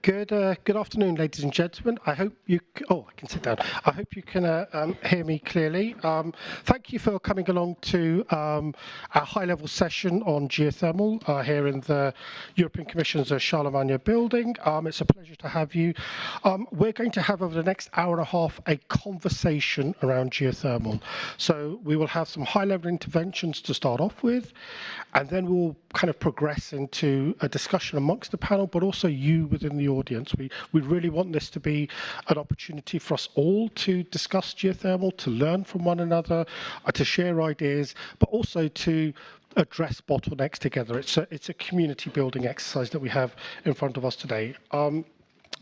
Good afternoon, ladies and gentlemen. I hope you. I can sit down. I hope you can hear me clearly. Thank you for coming along to our high-level session on geothermal here in the European Commission's Charlemagne building. It's a pleasure to have you. We're going to have over the next hour and a half a conversation around geothermal. So we will have some high-level interventions to start off with, and then we'll kind of progress into a discussion amongst the panel, but also you within the audience. We really want this to be an opportunity for us all to discuss geothermal, to learn from one another, to share ideas, but also to address bottlenecks together. It's a community building exercise that we have in front of us today.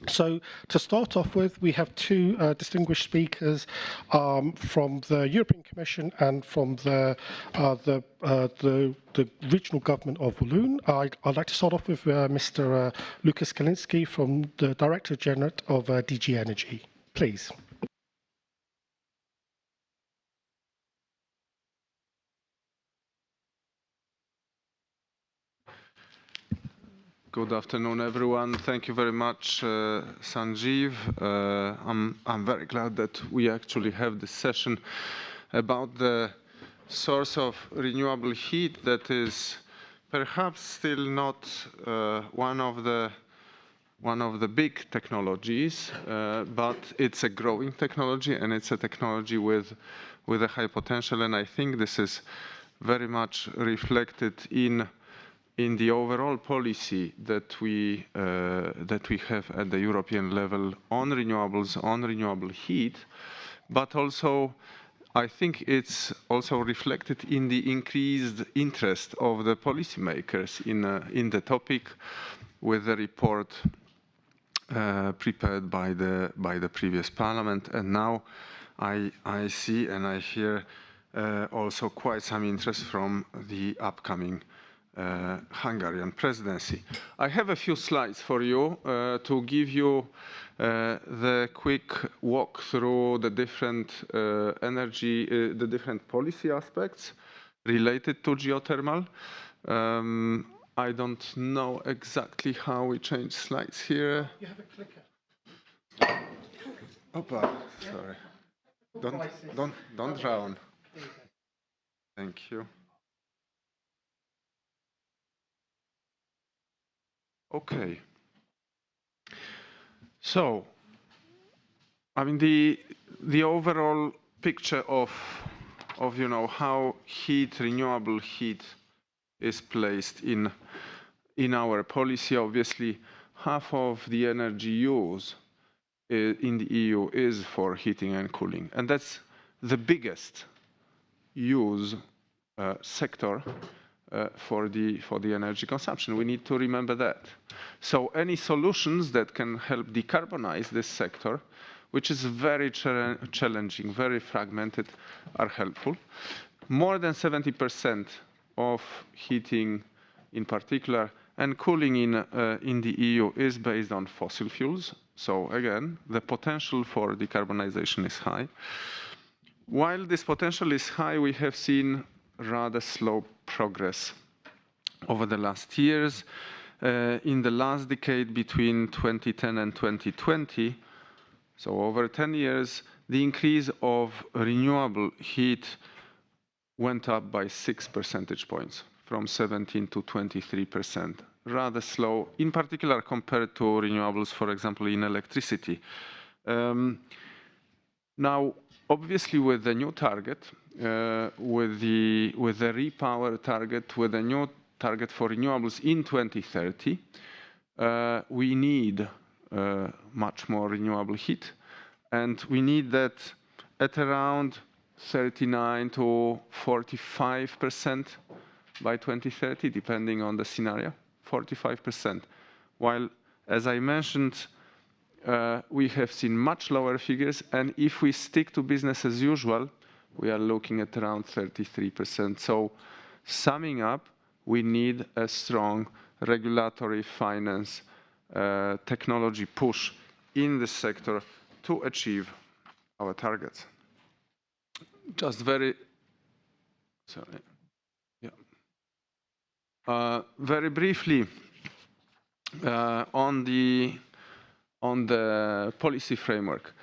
So to start off with, we have two distinguished speakers from the European Commission and from the regional government of Walloon. I'd like to start off with Mr. Lucas Kalinski from the Director General of DG Energy. Please. Good afternoon, everyone. Thank you very much, Sanjeev. I'm very glad that we actually have this session about the source of renewable heat that is perhaps still not one of the big technologies, but it's a growing technology, and it's a technology with a high potential. And I think this is very much reflected in the overall policy that we have at the European level on renewables, on renewable heat, but also I think it's also reflected in the increased interest of the policymakers in the topic, with the report prepared by the previous Parliament, and now I see and I hear also quite some interest from the upcoming Hungarian presidency. I have a few slides for you to give you the quick walk through the different the different policy aspects related to geothermal. I don't know exactly how we change slides here. You have a clicker. Opa, sorry. Don't drown. Thank you. Okay. So, I mean, the overall picture of how renewable heat is placed in our policy. Obviously, half of the energy use in the EU is for heating and cooling, and that's the biggest use sector for the energy consumption. We need to remember that. So any solutions that can help decarbonize this sector, which is very challenging, very fragmented, are helpful. More than 70% of heating in particular and cooling in the EU is based on fossil fuels. So again, the potential for decarbonization is high. While this potential is high, we have seen rather slow progress over the last years. In the last decade, between 2010 and 2020, so over 10 years, the increase of renewable heat went up by 6 percentage points, from 17 to 23%. Rather slow, in particular compared to renewables, for example, in electricity. Now, obviously, with the new target, with the repower target, with a new target for renewables in 2030, we need much more renewable heat, and we need that at around 39 to 45% by 2030, depending on the scenario, 45%. While, as I mentioned, we have seen much lower figures, and if we stick to business as usual, we are looking at around 33%. So, summing up, we need a strong regulatory finance technology push in this sector to achieve our targets. Just very briefly on the on the policy framework.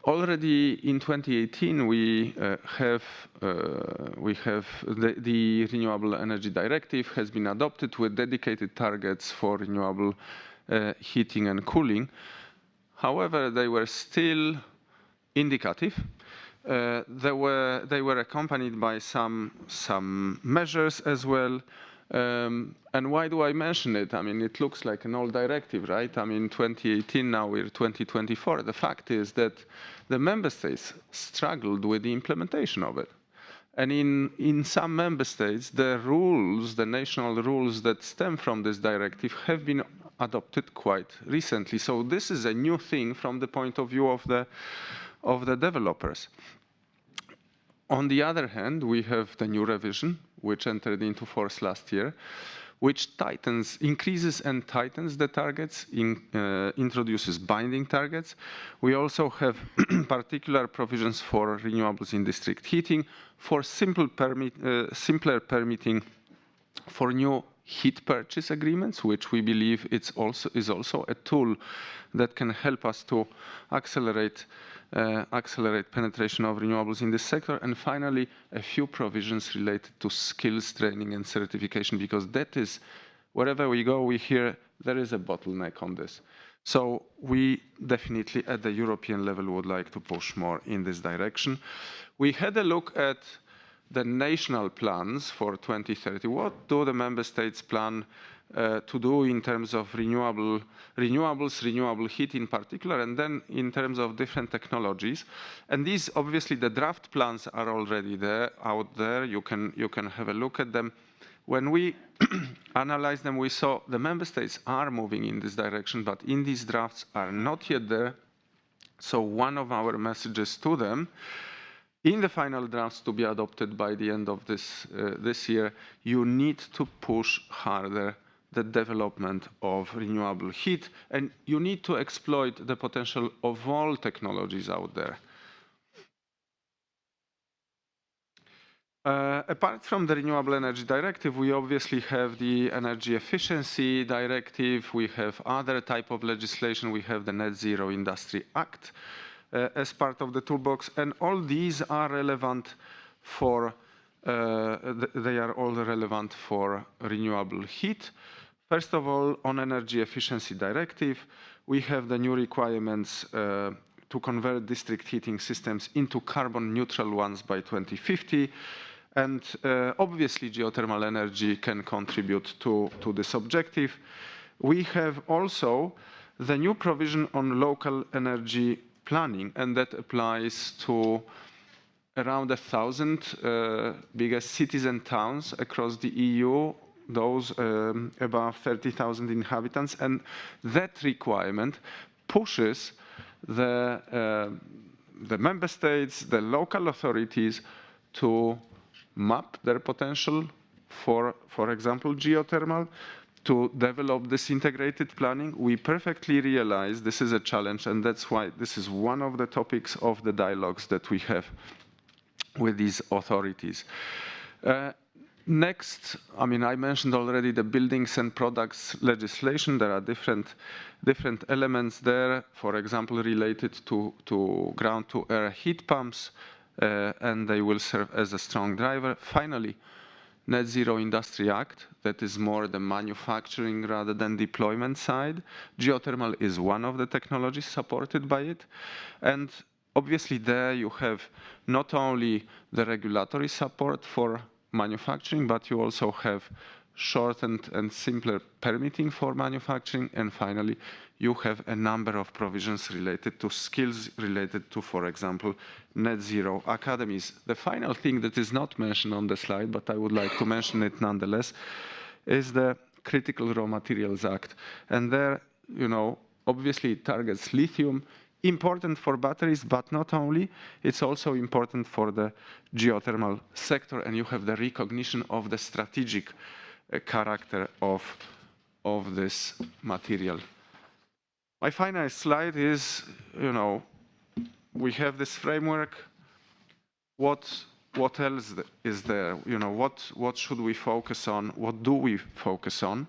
Already in 2018, we have the Renewable Energy Directive has been adopted with dedicated targets for renewable heating and cooling. However, they were still indicative. They were accompanied by some measures as well. And why do I mention it? I mean, it looks like an old directive, right? I mean, 2018, now we're 2024. The fact is that the member states struggled with the implementation of it. And in some member states, the rules, the national rules that stem from this directive have been adopted quite recently. So this is a new thing from the point of view of the developers. On the other hand, we have the new revision, which entered into force last year, which increases and tightens the targets, introduces binding targets. We also have particular provisions for renewables in district heating, for simpler permitting for new heat purchase agreements, which we believe is also a tool that can help us to accelerate penetration of renewables in this sector. And finally, a few provisions related to skills training and certification, because that is, wherever we go, we hear there is a bottleneck on this. So we definitely at the European level would like to push more in this direction. We had a look at the national plans for 2030. What do the member states plan to do in terms of renewables, renewable heat in particular, and then in terms of different technologies? And these, obviously, the draft plans are already out there. You can have a look at them. When we analyzed them, we saw the member states are moving in this direction, but in these drafts are not yet there. So one of our messages to them, in the final drafts to be adopted by the end of this year, you need to push harder the development of renewable heat, and you need to exploit the potential of all technologies out there. Apart from the Renewable Energy Directive, we obviously have the Energy Efficiency Directive, we have other type of legislation, we have the Net Zero Industry Act as part of the toolbox, and all these are relevant for, they are all relevant for renewable heat. First of all, on Energy Efficiency Directive, we have the new requirements to convert district heating systems into carbon neutral ones by 2050. And obviously, geothermal energy can contribute to this objective. We have also the new provision on local energy planning, and that applies to around 1,000 biggest cities and towns across the EU, those above 30,000 inhabitants. And that requirement pushes the member states, the local authorities, to map their potential for example, geothermal, to develop this integrated planning. We perfectly realize this is a challenge, and that's why this is one of the topics of the dialogues that we have with these authorities. Next, I mean, I mentioned already the buildings and products legislation. There are different elements there, for example, related to ground-to-air heat pumps, and they will serve as a strong driver. Finally, Net Zero Industry Act, that is more the manufacturing rather than deployment side. Geothermal is one of the technologies supported by it. And obviously there you have not only the regulatory support for manufacturing, but you also have shortened and simpler permitting for manufacturing. And finally, you have a number of provisions related to skills, related to, for example, net zero academies. The final thing that is not mentioned on the slide, but I would like to mention it nonetheless, is the Critical Raw Materials Act. And there, you know, obviously it targets lithium, important for batteries, but not only, it's also important for the geothermal sector, and you have the recognition of the strategic character of this material. My final slide is, you know, we have this framework. What else is there? You know, what should we focus on? What do we focus on?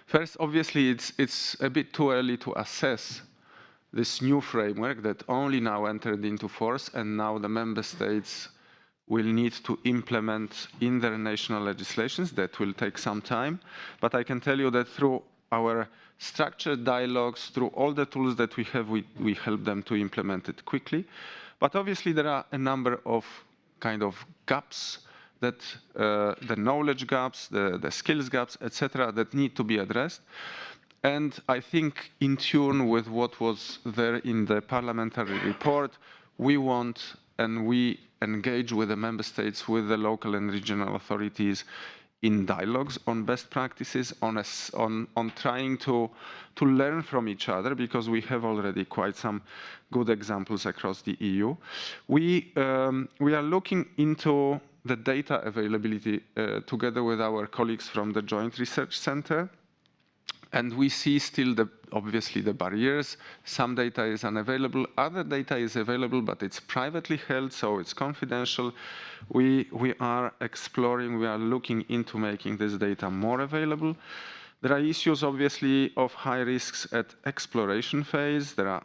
First, obviously, it's a bit too early to assess this new framework that only now entered into force, and now the member states will need to implement in their national legislations. That will take some time. But I can tell you that through our structured dialogues, through all the tools that we have, we help them to implement it quickly. But obviously, there are a number of kind of gaps that the knowledge gaps, the skills gaps, etc., that need to be addressed. And I think in tune with what was there in the parliamentary report, we want and we engage with the member states, with the local and regional authorities in dialogues on best practices, on trying to learn from each other, because we have already quite some good examples across the EU. We are looking into the data availability together with our colleagues from the Joint Research Center. And we see still, obviously, the barriers. Some data is unavailable, other data is available, but it's privately held, so it's confidential. We are exploring, we are looking into making this data more available. There are issues, obviously, of high risks at exploration phase. There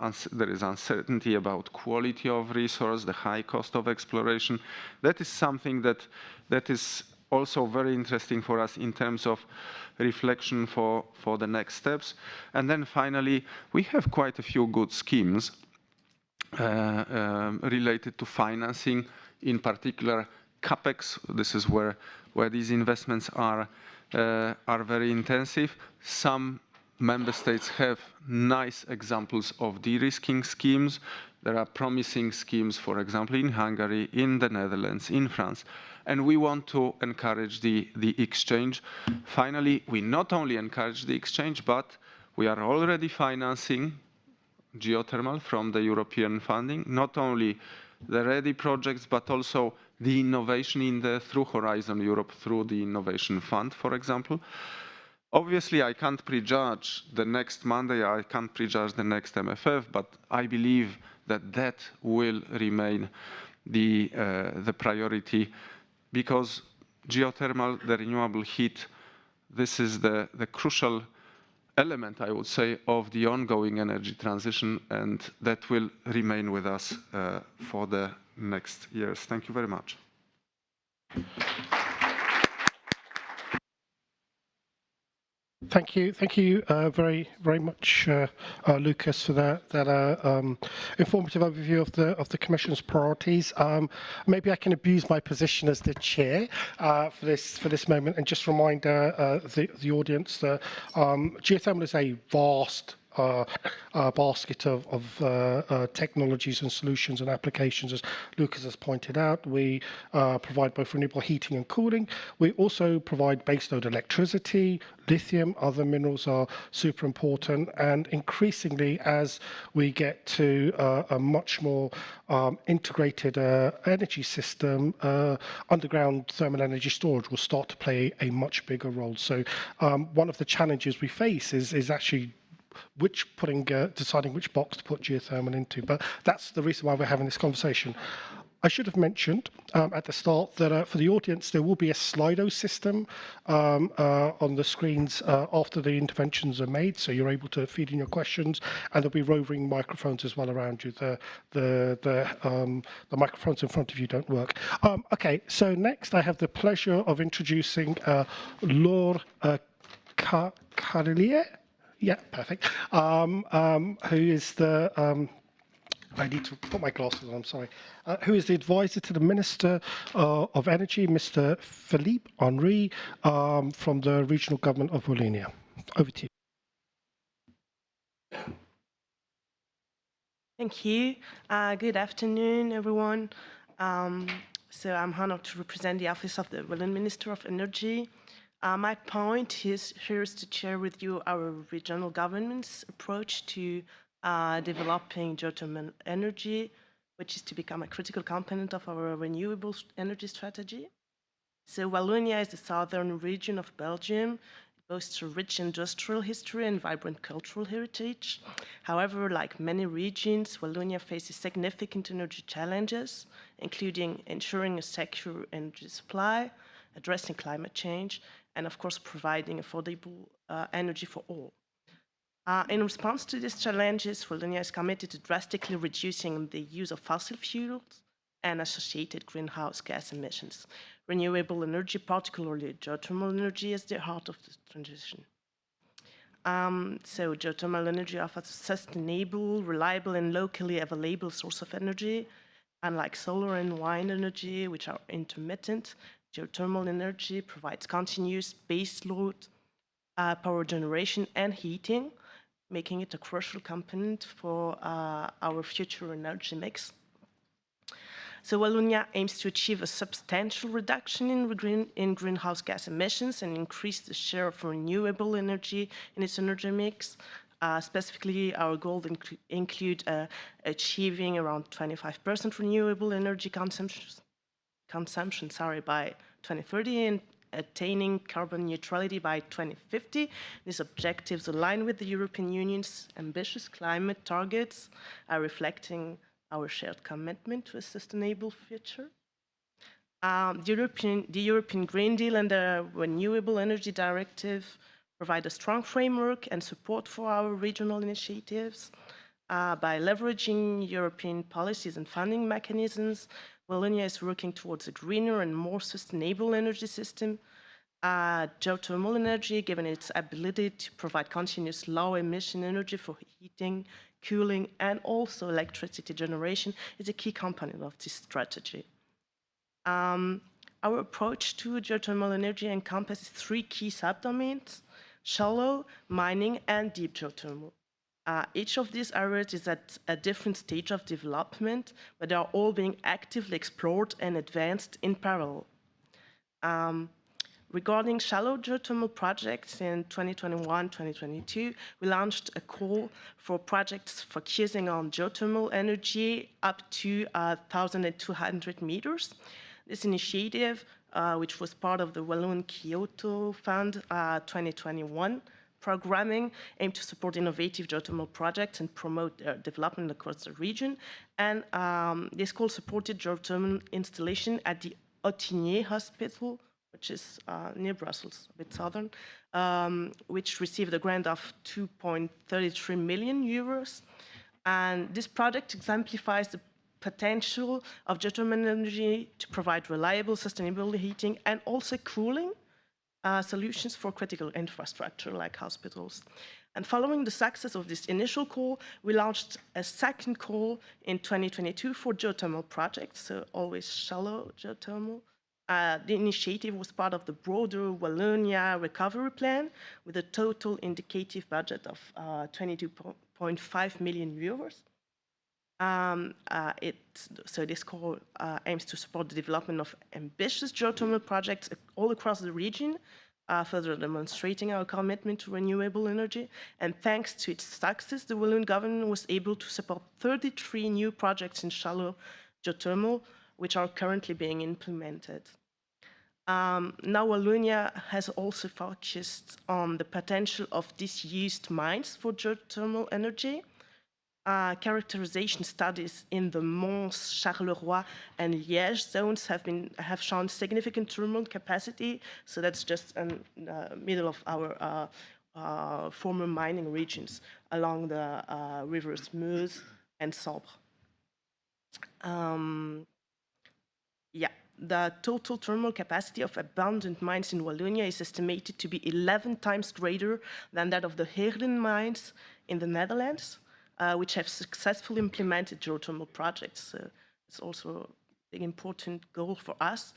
is uncertainty about quality of resource, the high cost of exploration. That is something that is also very interesting for us in terms of reflection for the next steps. And then finally, we have quite a few good schemes related to financing, in particular CapEx. This is where these investments are very intensive. Some member states have nice examples of de-risking schemes. There are promising schemes, for example, in Hungary, in the Netherlands, in France. And we want to encourage the exchange. Finally, we not only encourage the exchange, but we are already financing geothermal from the European funding, not only the ready projects, but also the innovation through Horizon Europe, through the Innovation Fund, for example. Obviously, I can't prejudge the next Monday, I can't prejudge the next MFF, but I believe that will remain the priority, because geothermal, the renewable heat, this is the crucial element, I would say, of the ongoing energy transition, and that will remain with us for the next years. Thank you very much. Thank you very much, Lucas, for that informative overview of the Commission's priorities. Maybe I can abuse my position as the chair for this moment and just remind the audience that geothermal is a vast basket of technologies and solutions and applications. As Lucas has pointed out, we provide both renewable heating and cooling. We also provide baseload electricity, lithium, other minerals are super important, and increasingly as we get to a much more integrated energy system, underground thermal energy storage will start to play a much bigger role. So one of the challenges we face is actually deciding which box to put geothermal into. But that's the reason why we're having this conversation. I should have mentioned at the start that for the audience, there will be a Slido system on the screens after the interventions are made, so you're able to feed in your questions, and there'll be roving microphones as well around you. The microphones in front of you don't work. Okay, so next I have the pleasure of introducing Laure Carlier. Yeah, perfect. Who is the, I need to put my glasses on, I'm sorry. Who is the advisor to the Minister of Energy, Mr. Philippe Henry, from the Regional Government of Wallonia. Over to you. Thank you. Good afternoon, everyone. So I'm honored to represent the Office of the Walloon Minister of Energy. My point is here is to share with you our regional government's approach to developing geothermal energy, which is to become a critical component of our renewable energy strategy. So Wallonia is the southern region of Belgium. It boasts a rich industrial history and vibrant cultural heritage. However, like many regions, Wallonia faces significant energy challenges, including ensuring a secure energy supply, addressing climate change, and of course providing affordable energy for all. In response to these challenges, Wallonia is committed to drastically reducing the use of fossil fuels and associated greenhouse gas emissions. Renewable energy, particularly geothermal energy, is the heart of the transition. So geothermal energy offers a sustainable, reliable, and locally available source of energy. Unlike solar and wind energy, which are intermittent, geothermal energy provides continuous baseload power generation and heating, making it a crucial component for our future energy mix. So Wallonia aims to achieve a substantial reduction in greenhouse gas emissions and increase the share of renewable energy in its energy mix. Specifically, our goals include achieving around 25% renewable energy consumption by 2030 and attaining carbon neutrality by 2050. These objectives align with the European Union's ambitious climate targets, reflecting our shared commitment to a sustainable future. The European Green Deal and the Renewable Energy Directive provide a strong framework and support for our regional initiatives. By leveraging European policies and funding mechanisms, Wallonia is working towards a greener and more sustainable energy system. Geothermal energy, given its ability to provide continuous low-emission energy for heating, cooling, and also electricity generation, is a key component of this strategy. Our approach to geothermal energy encompasses three key subdomains: shallow, mining, and deep geothermal. Each of these areas is at a different stage of development, but they are all being actively explored and advanced in parallel. Regarding shallow geothermal projects in 2021-2022, we launched a call for projects focusing on geothermal energy up to 1,200 meters. This initiative, which was part of the Walloon Kyoto Fund 2021 programming, aimed to support innovative geothermal projects and promote their development across the region. And this call supported geothermal installation at the Ottignies Hospital, which is near Brussels, a bit southern, which received a grant of 2.33 million euros. And this project exemplifies the potential of geothermal energy to provide reliable, sustainable heating and also cooling solutions for critical infrastructure like hospitals. And following the success of this initial call, we launched a second call in 2022 for geothermal projects, so always shallow geothermal. The initiative was part of the broader Wallonia recovery plan with a total indicative budget of 22.5 million euros. So this call aims to support the development of ambitious geothermal projects all across the region, further demonstrating our commitment to renewable energy. And thanks to its success, the Walloon government was able to support 33 new projects in shallow geothermal, which are currently being implemented. Now Wallonia has also focused on the potential of disused mines for geothermal energy. Characterization studies in the Mons, Charleroi, and Liège zones have shown significant thermal capacity. So that's just in the middle of our former mining regions along the rivers Meuse and Sambre. The total thermal capacity of abandoned mines in Wallonia is estimated to be 11 times greater than that of the Heerlen mines in the Netherlands, which have successfully implemented geothermal projects. So it's also an important goal for us.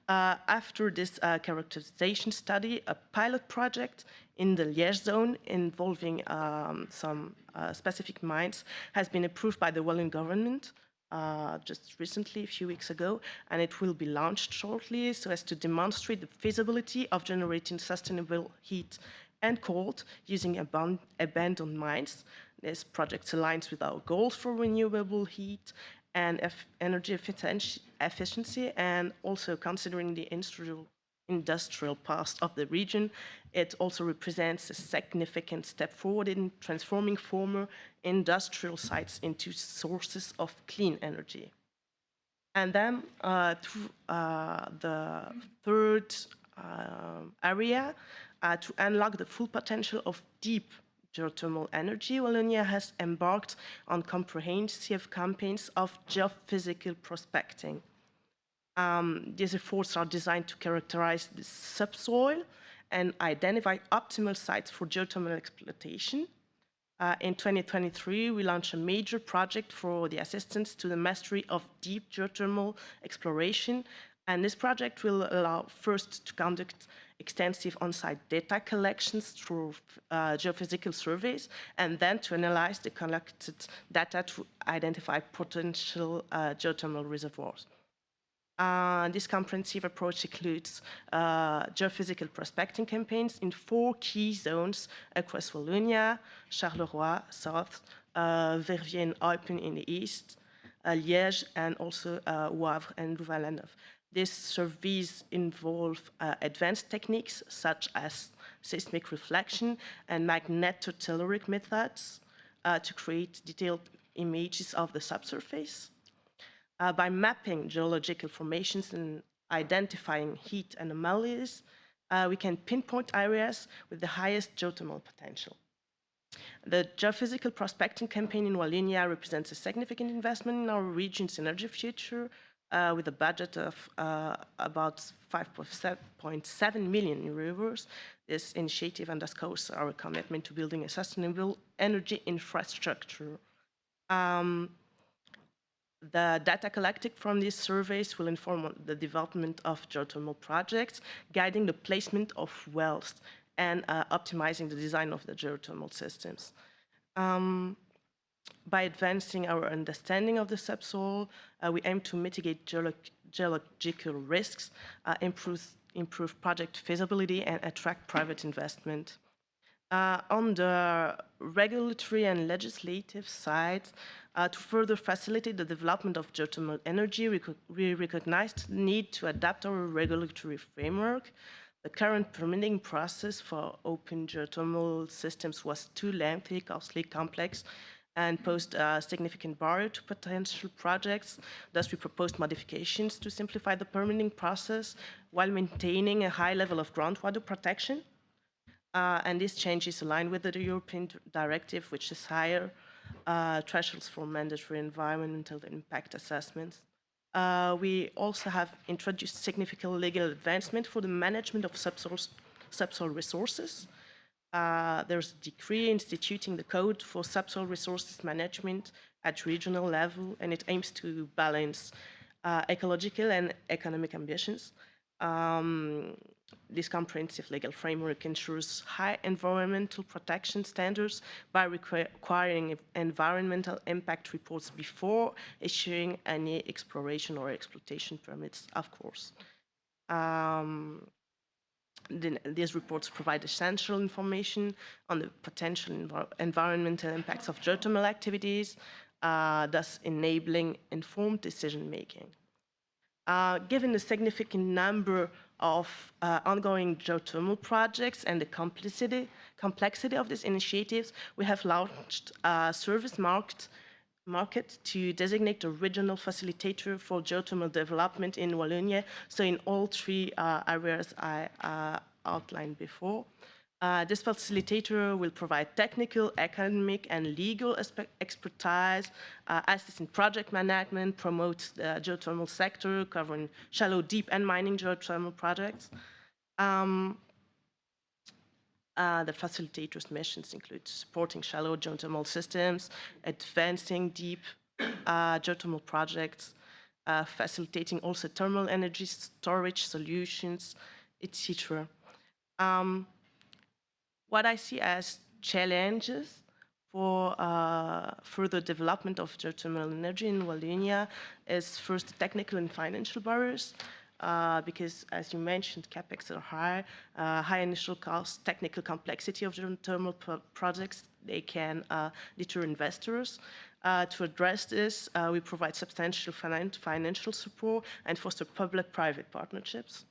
After this characterization study, a pilot project in the Liège zone involving some specific mines has been approved by the Walloon government just recently, a few weeks ago, and it will be launched shortly so as to demonstrate the feasibility of generating sustainable heat and cold using abandoned mines. This project aligns with our goals for renewable heat and energy efficiency, and also considering the industrial past of the region, it also represents a significant step forward in transforming former industrial sites into sources of clean energy. And then the third area to unlock the full potential of deep geothermal energy. Wallonia has embarked on comprehensive campaigns of geophysical prospecting. These efforts are designed to characterize the subsoil and identify optimal sites for geothermal exploitation. In 2023, we launched a major project for the assistance to the mastery of deep geothermal exploration. And this project will allow first to conduct extensive on-site data collections through geophysical surveys, and then to analyze the collected data to identify potential geothermal reservoirs. This comprehensive approach includes geophysical prospecting campaigns in 4 key zones across Wallonia, Charleroi, south, Verviers and Eupen in the east, Liège, and also Wavre and Louvain-la-Neuve. These surveys involve advanced techniques such as seismic reflection and magnetotelluric methods to create detailed images of the subsurface. By mapping geological formations and identifying heat anomalies, we can pinpoint areas with the highest geothermal potential. The geophysical prospecting campaign in Wallonia represents a significant investment in our region's energy future, with a budget of about 5.7 million euros. This initiative underscores our commitment to building a sustainable energy infrastructure. The data collected from these surveys will inform the development of geothermal projects, guiding the placement of wells and optimizing the design of the geothermal systems. By advancing our understanding of the subsoil, we aim to mitigate geological risks, improve project feasibility, and attract private investment. On the regulatory and legislative side, to further facilitate the development of geothermal energy, we recognized the need to adapt our regulatory framework. The current permitting process for open geothermal systems was too lengthy, costly, complex, and posed a significant barrier to potential projects. Thus, we proposed modifications to simplify the permitting process while maintaining a high level of groundwater protection. And this change is aligned with the European directive, which is higher thresholds for mandatory environmental impact assessments. We also have introduced significant legal advancement for the management of subsoil resources. There's a decree instituting the code for subsoil resources management at regional level, and it aims to balance ecological and economic ambitions. This comprehensive legal framework ensures high environmental protection standards by requiring environmental impact reports before issuing any exploration or exploitation permits, of course. These reports provide essential information on the potential environmental impacts of geothermal activities, thus enabling informed decision-making. Given the significant number of ongoing geothermal projects and the complexity of these initiatives, we have launched a service market to designate a regional facilitator for geothermal development in Wallonia, so in all 3 areas I outlined before. This facilitator will provide technical, economic, and legal expertise, assist in project management, promote the geothermal sector, covering shallow, deep, and mining geothermal projects. The facilitator's missions include supporting shallow geothermal systems, advancing deep geothermal projects, facilitating also thermal energy storage solutions, etc. What I see as challenges for further development of geothermal energy in Wallonia is first the technical and financial barriers, because as you mentioned, capex are high, high initial costs, technical complexity of geothermal projects, they can deter investors. To address this, we provide substantial financial support and foster public-private partnerships.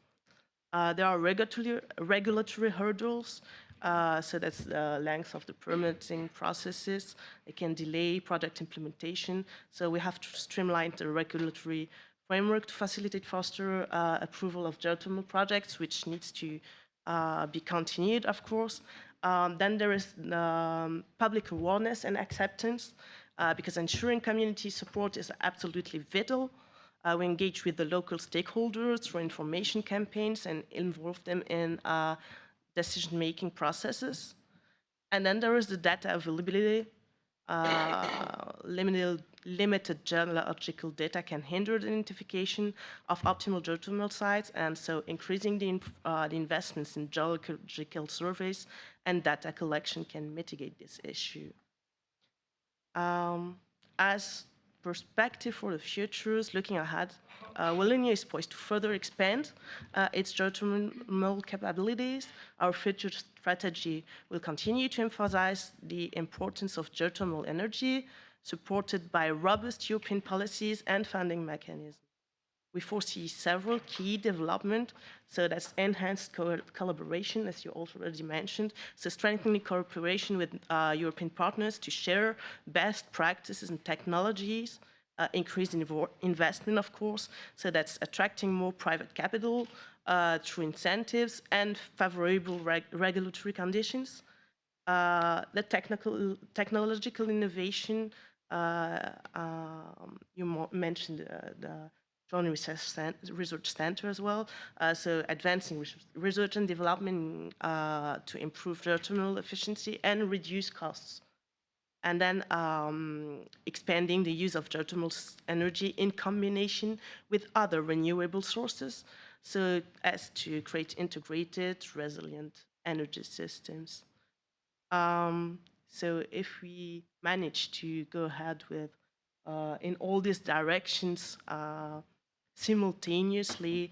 There are regulatory hurdles, so that's the length of the permitting processes. It can delay project implementation, so we have to streamline the regulatory framework to facilitate faster approval of geothermal projects, which needs to be continued, of course. Then there is public awareness and acceptance, because ensuring community support is absolutely vital. We engage with the local stakeholders through information campaigns and involve them in decision-making processes. And then there is the data availability. Limited geological data can hinder the identification of optimal geothermal sites, and so increasing the investments in geological surveys and data collection can mitigate this issue. As perspective for the futures, looking ahead, Wallonia is poised to further expand its geothermal capabilities. Our future strategy will continue to emphasize the importance of geothermal energy, supported by robust European policies and funding mechanisms. We foresee several key developments, so that's enhanced collaboration, as you already mentioned, so strengthening cooperation with European partners to share best practices and technologies, increase investment, of course, so that's attracting more private capital through incentives and favorable regulatory conditions. The technological innovation, you mentioned the Joint Research Center as well, so advancing research and development to improve geothermal efficiency and reduce costs. And then expanding the use of geothermal energy in combination with other renewable sources, so as to create integrated, resilient energy systems. So if we manage to go ahead with in all these directions simultaneously,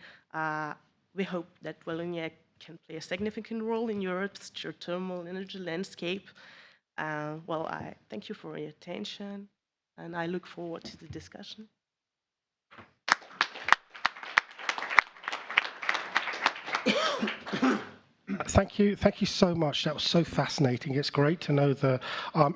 we hope that Wallonia can play a significant role in Europe's geothermal energy landscape. Well, I thank you for your attention, and I look forward to the discussion. Thank you so much. That was so fascinating. It's great to know that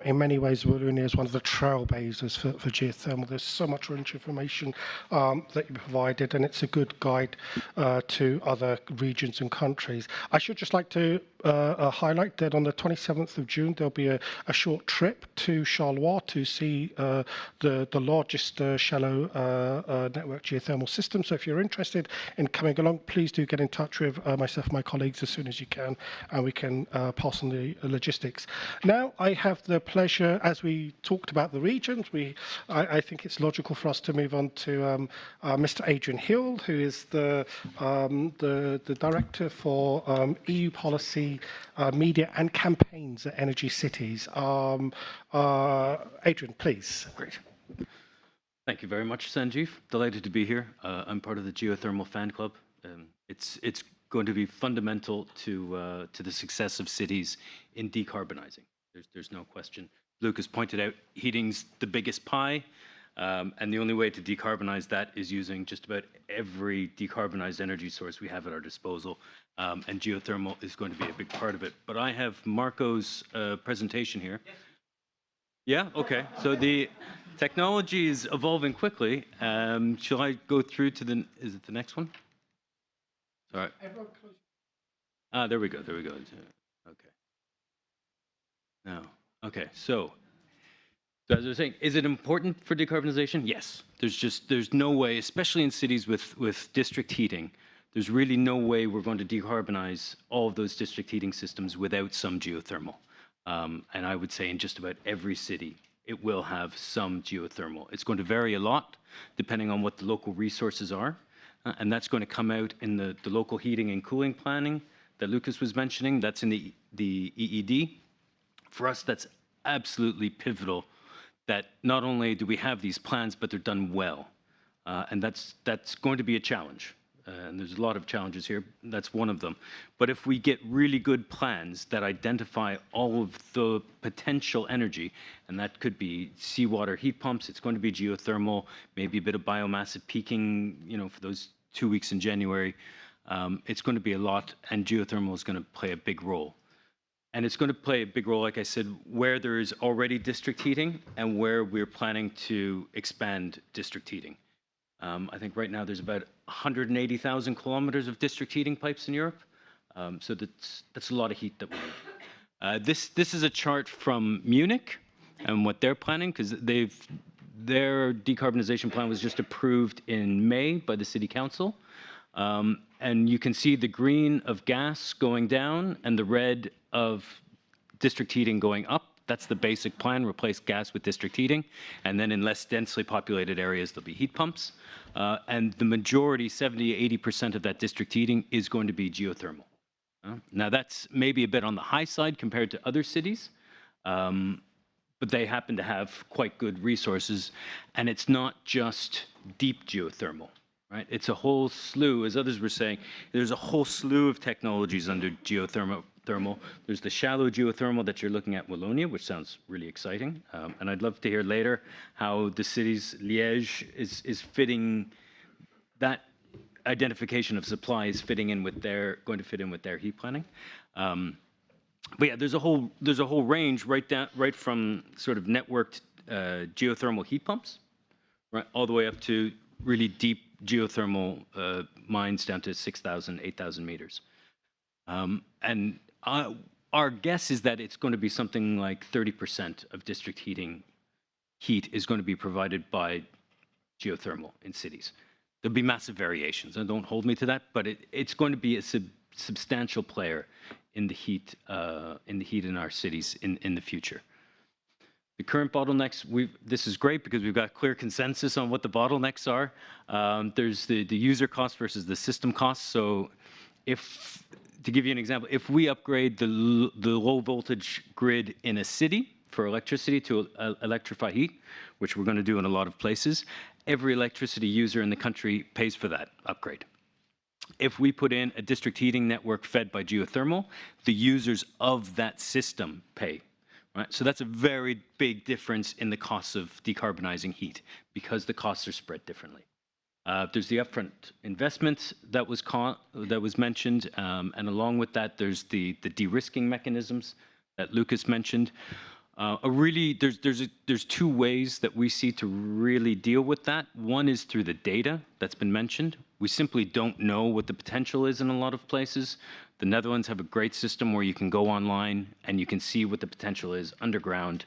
in many ways Wallonia is one of the trailblazers for geothermal. There's so much rich information that you provided, and it's a good guide to other regions and countries. I should just like to highlight that on the 27th of June there'll be a short trip to Charleroi to see the largest shallow network geothermal system. So if you're interested in coming along, please do get in touch with myself and my colleagues as soon as you can, and we can pass on the logistics. Now I have the pleasure, as we talked about the regions, I think it's logical for us to move on to Mr. Adrian Hill, who is the Director for EU Policy, Media and Campaigns at Energy Cities. Adrian, please. Great. Thank you very much, Sanjeev. Delighted to be here. I'm part of the Geothermal Fan Club. It's going to be fundamental to the success of cities in decarbonizing. There's no question. Lucas pointed out heating's the biggest pie, and the only way to decarbonize that is using just about every decarbonized energy source we have at our disposal, and geothermal is going to be a big part of it. But I have Marco's presentation here. Yes. Yeah? Okay. So the technology is evolving quickly. Shall I go through to is it the next one? All right. There we go. Okay. Now, okay. So as I was saying, is it important for decarbonization? Yes. There's no way, especially in cities with district heating, there's really no way we're going to decarbonize all of those district heating systems without some geothermal. And I would say in just about every city, it will have some geothermal. It's going to vary a lot depending on what the local resources are. And that's going to come out in the local heating and cooling planning that Lucas was mentioning. That's in the EED. For us, that's absolutely pivotal, that not only do we have these plans, but they're done well. And that's going to be a challenge. And there's a lot of challenges here. That's one of them. But if we get really good plans that identify all of the potential energy, and that could be seawater heat pumps, it's going to be geothermal, maybe a bit of biomass at peaking, for those 2 weeks in January. It's going to be a lot, and geothermal is going to play a big role. And it's going to play a big role, like I said, where there is already district heating and where we're planning to expand district heating. I think right now there's about 180,000 kilometers of district heating pipes in Europe. So that's a lot of heat that we need. This is a chart from Munich and what they're planning, because their decarbonization plan was just approved in May by the city council. And you can see the green of gas going down and the red of district heating going up. That's the basic plan, replace gas with district heating. And then in less densely populated areas, there'll be heat pumps. And the majority, 70 to 80% of that district heating is going to be geothermal. Now, that's maybe a bit on the high side compared to other cities, but they happen to have quite good resources. And it's not just deep geothermal, right? It's a whole slew, as others were saying, there's a whole slew of technologies under geothermal. There's the shallow geothermal that you're looking at in Wallonia, which sounds really exciting. And I'd love to hear later how the city's Liège is fitting, that identification of supply is fitting in with going to fit in with their heat planning. But yeah, there's a whole range right from sort of networked geothermal heat pumps, right, all the way up to really deep geothermal mines down to 6,000, 8,000 meters. And our guess is that it's going to be something like 30% of district heat is going to be provided by geothermal in cities. There'll be massive variations, and don't hold me to that, but it's going to be a substantial player in the heat in our cities in the future. The current bottlenecks, this is great because we've got clear consensus on what the bottlenecks are. There's the user cost versus the system cost. So to give you an example, if we upgrade the low voltage grid in a city for electricity to electrify heat, which we're going to do in a lot of places, every electricity user in the country pays for that upgrade. If we put in a district heating network fed by geothermal, the users of that system pay. Right? So that's a very big difference in the costs of decarbonizing heat because the costs are spread differently. There's the upfront investment that was mentioned, and along with that, there's the de-risking mechanisms that Lucas mentioned. There's two ways that we see to really deal with that. One is through the data that's been mentioned. We simply don't know what the potential is in a lot of places. The Netherlands have a great system where you can go online and you can see what the potential is underground.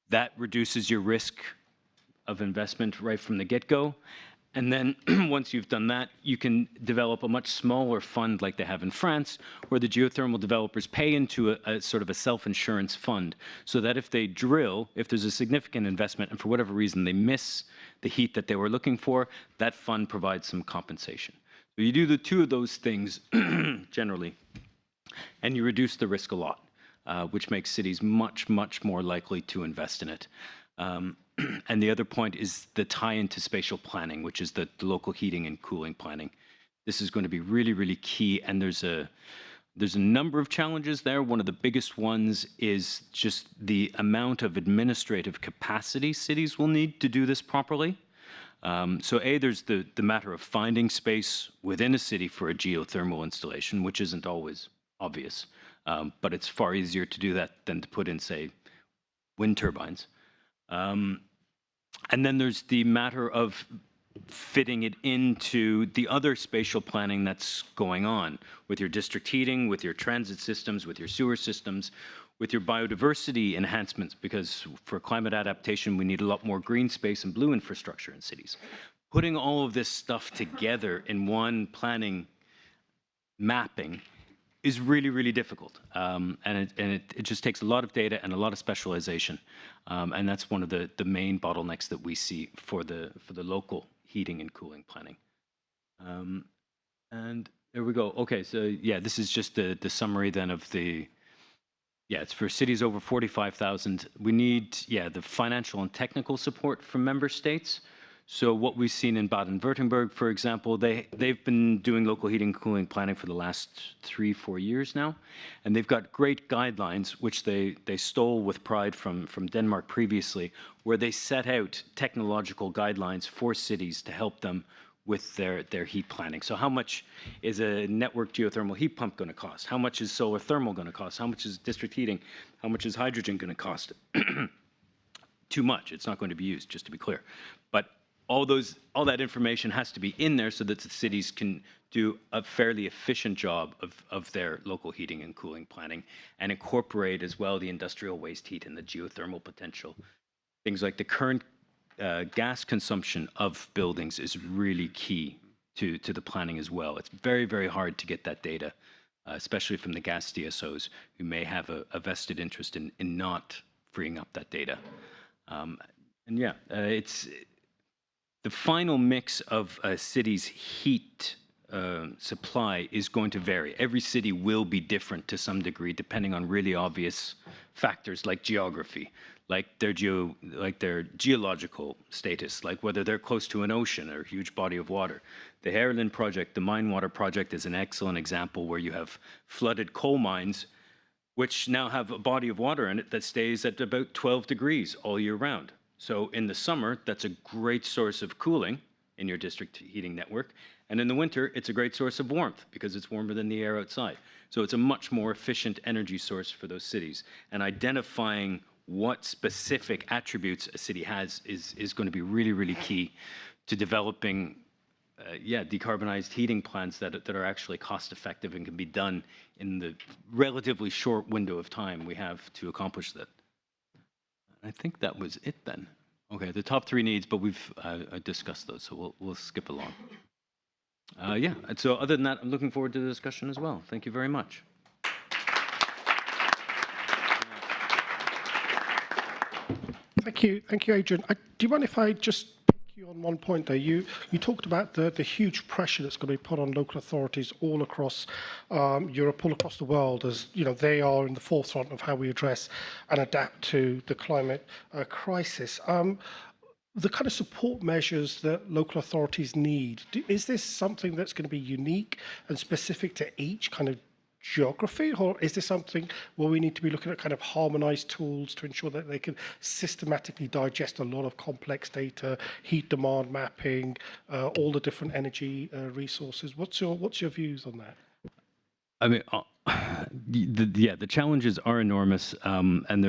That reduces your risk of investment right from the get-go. And then once you've done that, you can develop a much smaller fund like they have in France, where the geothermal developers pay into a sort of a self-insurance fund, so that if they drill, if there's a significant investment and for whatever reason they miss the heat that they were looking for, that fund provides some compensation. So you do the two of those things generally, and you reduce the risk a lot, which makes cities much, much more likely to invest in it. And the other point is the tie into spatial planning, which is the local heating and cooling planning. This is going to be really, really key, and there's a number of challenges there. One of the biggest ones is just the amount of administrative capacity cities will need to do this properly. So there's the matter of finding space within a city for a geothermal installation, which isn't always obvious, but it's far easier to do that than to put in, say, wind turbines. And then there's the matter of fitting it into the other spatial planning that's going on with your district heating, with your transit systems, with your sewer systems, with your biodiversity enhancements, because for climate adaptation, we need a lot more green space and blue infrastructure in cities. Putting all of this stuff together in one planning mapping is really, really difficult. And it just takes a lot of data and a lot of specialization. And that's one of the main bottlenecks that we see for the local heating and cooling planning. And there we go. Okay, so yeah, this is just the summary then of it's for cities over 45,000. We need, the financial and technical support from member states. So what we've seen in Baden-Württemberg, for example, they've been doing local heating and cooling planning for the last 3-4 years now, and they've got great guidelines, which they stole with pride from Denmark previously, where they set out technological guidelines for cities to help them with their heat planning. So how much is a network geothermal heat pump going to cost? How much is solar thermal going to cost? How much is district heating? How much is hydrogen going to cost? Too much. It's not going to be used, just to be clear. But all that information has to be in there so that the cities can do a fairly efficient job of their local heating and cooling planning and incorporate as well the industrial waste heat and the geothermal potential. Things like the current gas consumption of buildings is really key to the planning as well. It's very, very hard to get that data, especially from the gas DSOs who may have a vested interest in not freeing up that data. And yeah, it's the final mix of a city's heat supply is going to vary. Every city will be different to some degree, depending on really obvious factors like geography, like their geological status, like whether they're close to an ocean or a huge body of water. The Herlin project, the mine water project, is an excellent example where you have flooded coal mines, which now have a body of water in it that stays at about 12 degrees all year round. So in the summer, that's a great source of cooling in your district heating network. And in the winter, it's a great source of warmth because it's warmer than the air outside. So it's a much more efficient energy source for those cities. And identifying what specific attributes a city has is going to be really, really key to developing decarbonized heating plants that are actually cost effective and can be done in the relatively short window of time we have to accomplish that. I think that was it then. Okay, the top three needs, but we've discussed those, so we'll skip along. Yeah, and so other than that, I'm looking forward to the discussion as well. Thank you very much. Thank you, Adrian. Do you mind if I just pick you on one point there? You talked about the huge pressure that's going to be put on local authorities all across Europe, all across the world, as you know, they are in the forefront of how we address and adapt to the climate crisis. The kind of support measures that local authorities need, is this something that's going to be unique and specific to each kind of geography, or is this something where we need to be looking at kind of harmonized tools to ensure that they can systematically digest a lot of complex data, heat demand mapping, all the different energy resources? What's your views on that? I mean, the challenges are enormous, and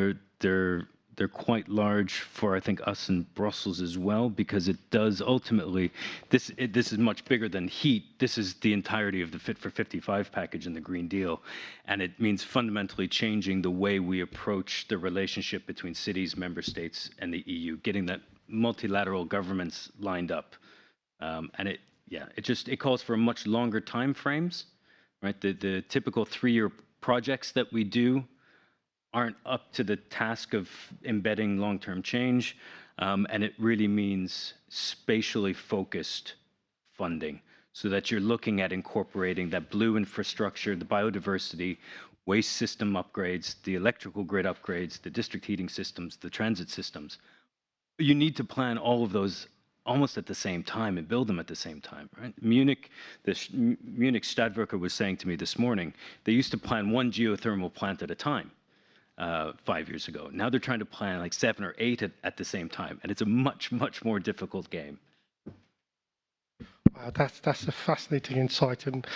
they're quite large for, I think, us in Brussels as well, because it does ultimately, this is much bigger than heat. This is the entirety of the Fit for 55 package and the Green Deal. And it means fundamentally changing the way we approach the relationship between cities, member states, and the EU, getting that multilateral governments lined up. And it calls for much longer time frames, right? The typical 3-year projects that we do aren't up to the task of embedding long-term change, and it really means spatially focused funding so that you're looking at incorporating that blue infrastructure, the biodiversity, waste system upgrades, the electrical grid upgrades, the district heating systems, the transit systems. You need to plan all of those almost at the same time and build them at the same time, right? Munich Stadtwerke was saying to me this morning, they used to plan one geothermal plant at a time. 5 years ago. Now they're trying to plan like 7 or 8 at the same time, and it's a much, much more difficult game. Wow, that's a fascinating insight, and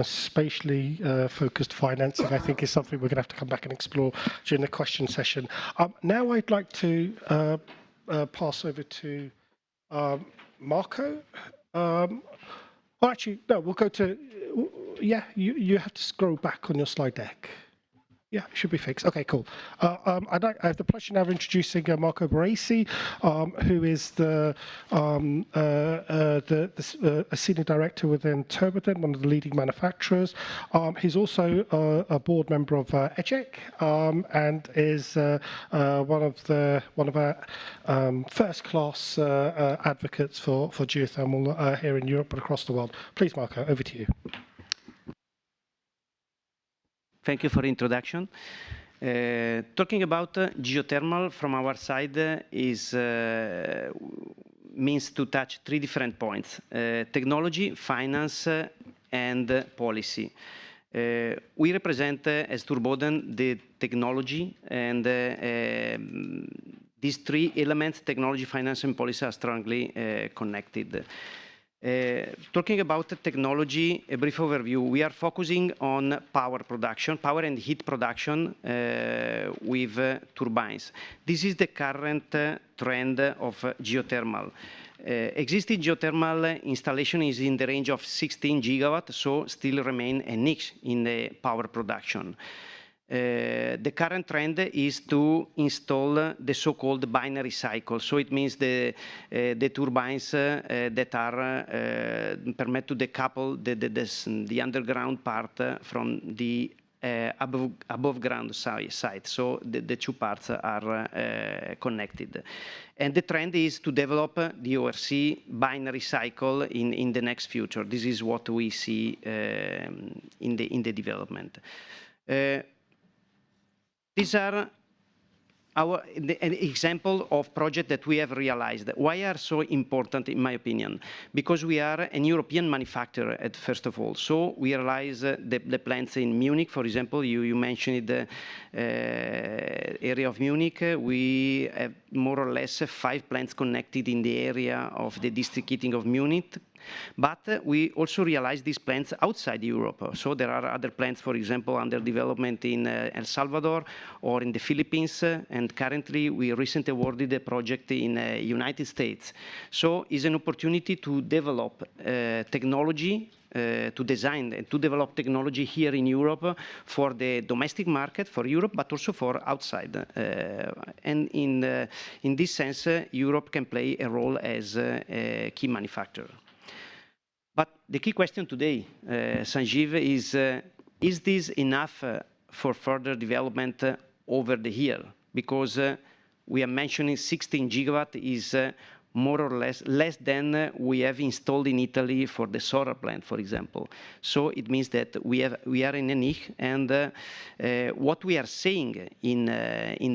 spatially focused financing, I think, is something we're going to have to come back and explore during the question session. Now I'd like to pass over to Marco. Actually, no, we'll go to. Yeah, you have to scroll back on your slide deck. Yeah, it should be fixed. Okay, cool. I have the pleasure now of introducing Marco Baresi, who is a senior director within Turbodent, one of the leading manufacturers. He's also a board member of EGEC, and is one of our first-class advocates for geothermal here in Europe and across the world. Please, Marco, over to you. Thank you for the introduction. Talking about geothermal from our side means to touch 3 different points: technology, finance, and policy. We represent, as Turbodent, the technology, and these 3 elements, technology, finance, and policy, are strongly connected. Talking about the technology, a brief overview. We are focusing on power production, power and heat production with turbines. This is the current trend of geothermal. Existing geothermal installation is in the range of 16 gigawatts, so still remain a niche in the power production. The current trend is to install the so-called binary cycle. So it means the turbines that are permit to decouple the underground part from the above ground side. So the two parts are connected. And the trend is to develop the ORC binary cycle in the next future. This is what we see in the development. These are an example of project that we have realized. Why are so important, in my opinion? Because we are an European manufacturer, first of all. So we realize the plants in Munich, for example. You mentioned the area of Munich. We have more or less 5 plants connected in the area of the district heating of Munich. But we also realize these plants outside Europe. So there are other plants, for example, under development in El Salvador or in the Philippines. And currently, we recently awarded a project in United States. So it's an opportunity to develop technology, to design and to develop technology here in Europe for the domestic market, for Europe, but also for outside. And in this sense, Europe can play a role as a key manufacturer. But the key question today, Sanjeev, is this enough for further development over the year? Because we are mentioning 16 gigawatt is more or less than we have installed in Italy for the solar plant, for example. So it means that we are in a niche, and what we are seeing in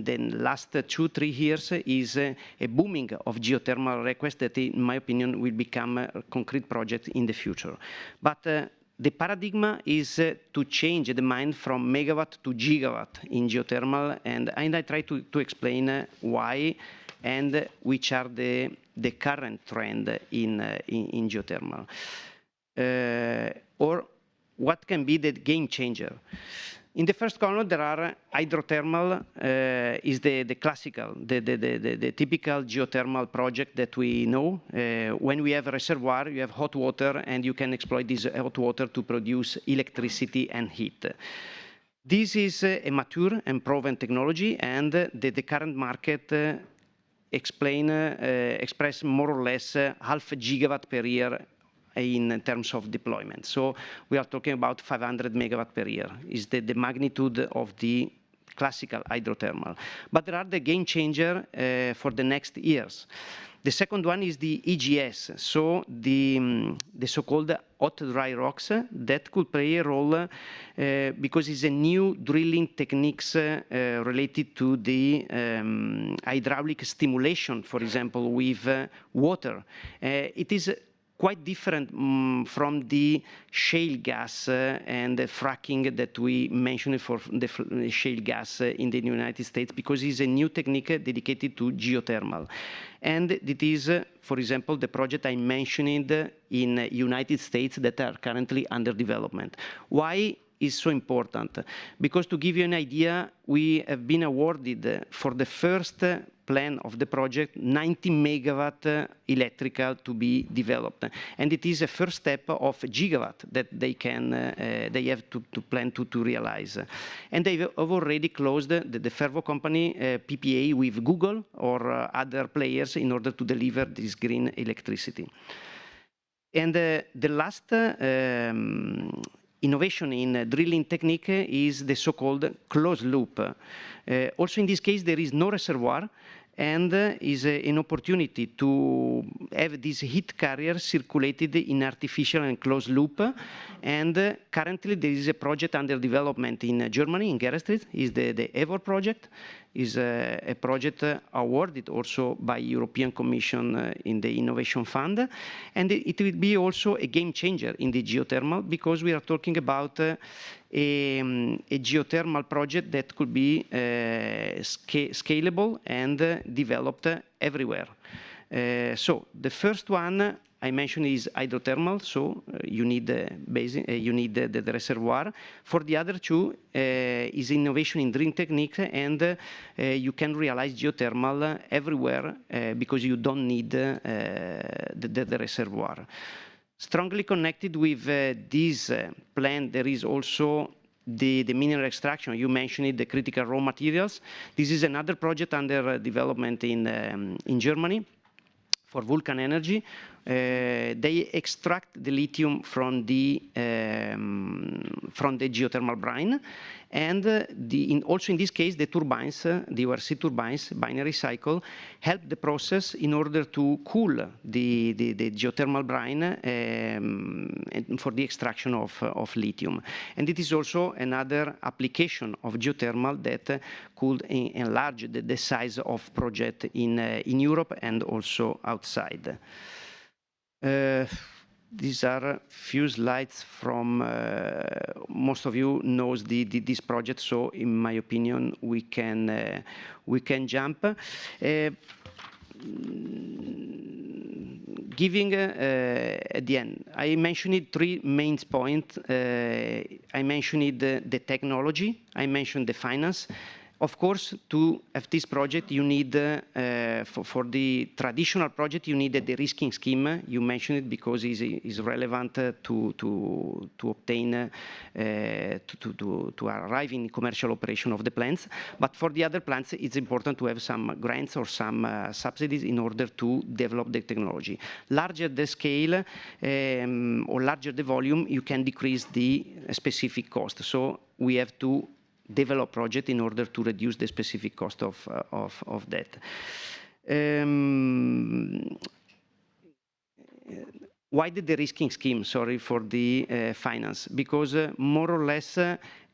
the last 2-3 years is a booming of geothermal requests that, in my opinion, will become a concrete project in the future. But the paradigm is to change the mind from megawatt to gigawatt in geothermal, and I try to explain why and which are the current trend in geothermal. Or what can be the game changer? In the first column, there are hydrothermal, is the classical, the typical geothermal project that we know. When we have a reservoir, you have hot water, and you can exploit this hot water to produce electricity and heat. This is a mature and proven technology, and the current market express more or less half a gigawatt per year in terms of deployment. So we are talking about 500 megawatt per year is the magnitude of the classical hydrothermal. But there are the game changer for the next years. The second one is the EGS, so the so-called hot dry rocks that could play a role because it's a new drilling techniques related to the hydraulic stimulation, for example, with water. It is quite different from the shale gas and the fracking that we mentioned for the shale gas in the United States, because it's a new technique dedicated to geothermal. And it is, for example, the project I mentioned in United States that are currently under development. Why is so important? Because to give you an idea, we have been awarded for the first plan of the project 90 megawatt electrical to be developed, and it is a first step of gigawatt that they have to plan to realize. And they have already closed the Fervo company PPA with Google or other players in order to deliver this green electricity. And the last innovation in drilling technique is the so-called closed loop. Also in this case, there is no reservoir, and is an opportunity to have this heat carrier circulated in artificial and closed loop. And currently there is a project under development in Germany, in Gerstrid, is the EVOR project, is a project awarded also by European Commission in the Innovation Fund. And it will be also a game changer in the geothermal, because we are talking about a geothermal project that could be scalable and developed everywhere. So the first one I mentioned is hydrothermal, so you need the reservoir. For the other two is innovation in drilling technique, and you can realize geothermal everywhere because you don't need the reservoir. Strongly connected with this plan, there is also the mineral extraction. You mentioned it, the critical raw materials. This is another project under development in Germany for Vulcan Energy. They extract the lithium from the geothermal brine, and also in this case the turbines, the EURC turbines, binary cycle, help the process in order to cool the geothermal brine and for the extraction of lithium. And it is also another application of geothermal that could enlarge the size of project in Europe and also outside. These are a few slides from, most of you knows this project, so in my opinion, we can jump. Giving at the end, I mentioned 3 main points. I mentioned the technology, I mentioned the finance. Of course, to have this project, you need, for the traditional project, you need a de-risking scheme. You mentioned it because it's relevant to obtain, to arrive in commercial operation of the plants. But for the other plants, it's important to have some grants or some subsidies in order to develop the technology. Larger the scale or larger the volume, you can decrease the specific cost. So we have to develop project in order to reduce the specific cost of that. Why the de-risking scheme? Sorry for the finance. Because more or less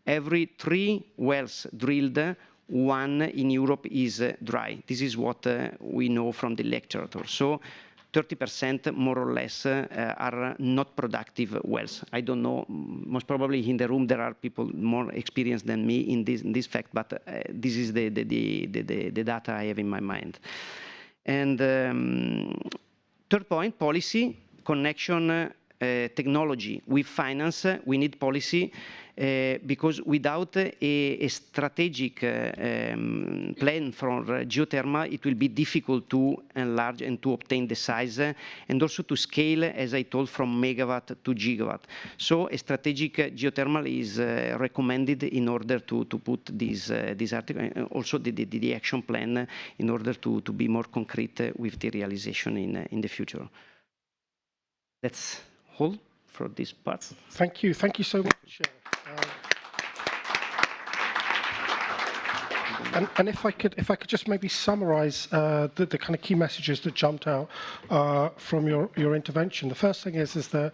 every 3 wells drilled, 1 in Europe is dry. This is what we know from the literature. So 30% more or less are not productive wells. I don't know, most probably in the room there are people more experienced than me in this fact, but this is the data I have in my mind. And third point, policy, connection, technology with finance. We need policy because without a strategic plan for geothermal, it will be difficult to enlarge and to obtain the size and also to scale, as I told, from megawatt to gigawatt. So a strategic geothermal is recommended in order to put this article, also the action plan in order to be more concrete with the realization in the future. That's all for this part. Thank you so much. And if I could just maybe summarize the kind of key messages that jumped out from your intervention. The first thing is that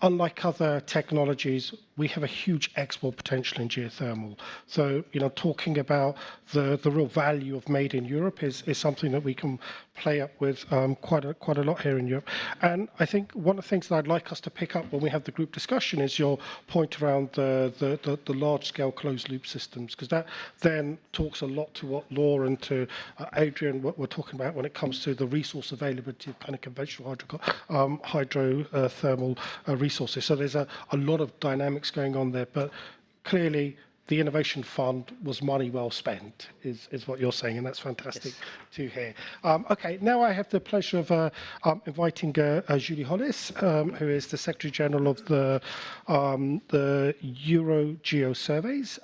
unlike other technologies, we have a huge export potential in geothermal. So, talking about the real value of made in Europe is something that we can play up with quite a lot here in Europe. And I think one of the things that I'd like us to pick up when we have the group discussion is your point around the large-scale closed-loop systems, because that then talks a lot to what Laura and to Adrian what we're talking about when it comes to the resource availability of kind of conventional hydrothermal resources. So there's a lot of dynamics going on there, but clearly the innovation fund was money well spent, is what you're saying, and that's fantastic to hear. Okay, now I have the pleasure of inviting Julie Hollis, who is the Secretary General of the Euro Surveys.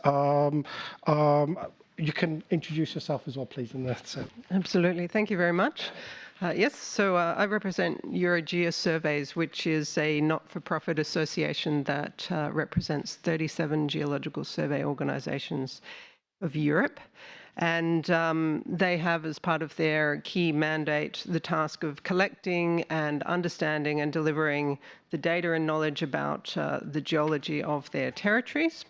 You can introduce yourself as well, please, in that. Absolutely, thank you very much. Yes, so I represent EUSEW2024, which is a not-for-profit association that represents 37 geological survey organisations of Europe. And they have, as part of their key mandate, the task of collecting and understanding and delivering the data and knowledge about the geology of their territories.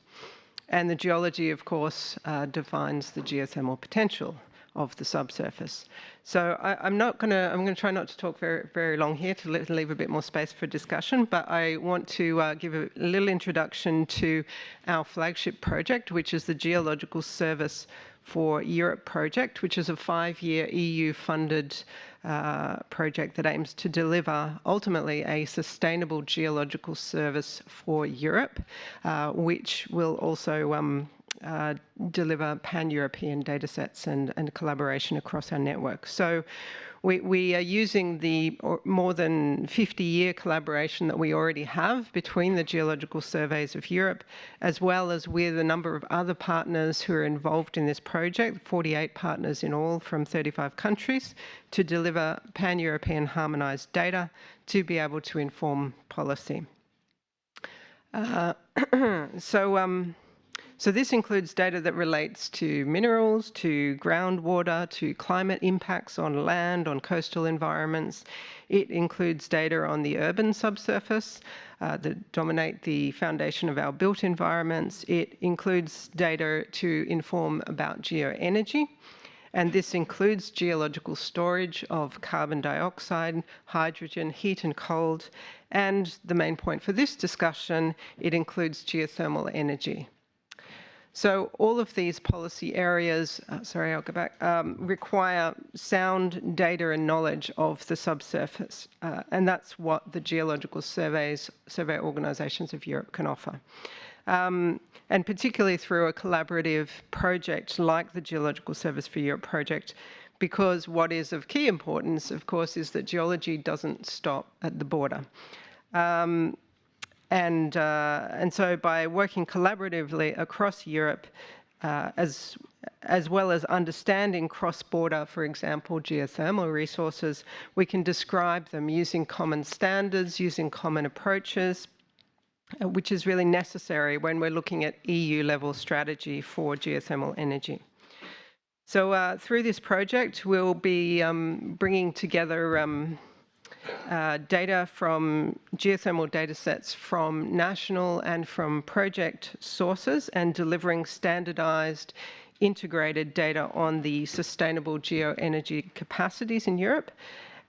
And the geology, of course, defines the geothermal potential of the subsurface. So I'm going to try not to talk very, very long here to leave a bit more space for discussion, but I want to give a little introduction to our flagship project, which is the Geological Service for Europe project, which is a 5-year EU-funded project that aims to deliver ultimately a sustainable geological service for Europe, which will also deliver pan-European datasets and collaboration across our network. So we are using the more than 50-year collaboration that we already have between the Geological Surveys of Europe, as well as with a number of other partners who are involved in this project, 48 partners in all from 35 countries, to deliver pan-European harmonised data to be able to inform policy. So this includes data that relates to minerals, to groundwater, to climate impacts on land, on coastal environments. It includes data on the urban subsurface that dominate the foundation of our built environments. It includes data to inform about geoenergy. And this includes geological storage of carbon dioxide, hydrogen, heat and cold. And the main point for this discussion, it includes geothermal energy. So all of these policy areas, require sound data and knowledge of the subsurface. And that's what the Geological Survey Organisations of Europe can offer. And particularly through a collaborative project like the Geological Service for Europe project, because what is of key importance, of course, is that geology doesn't stop at the border. And so by working collaboratively across Europe, as well as understanding cross-border, for example, geothermal resources, we can describe them using common standards, using common approaches, which is really necessary when we're looking at EU-level strategy for geothermal energy. So through this project, we'll be bringing together data from geothermal datasets from national and from project sources and delivering standardized integrated data on the sustainable geoenergy capacities in Europe.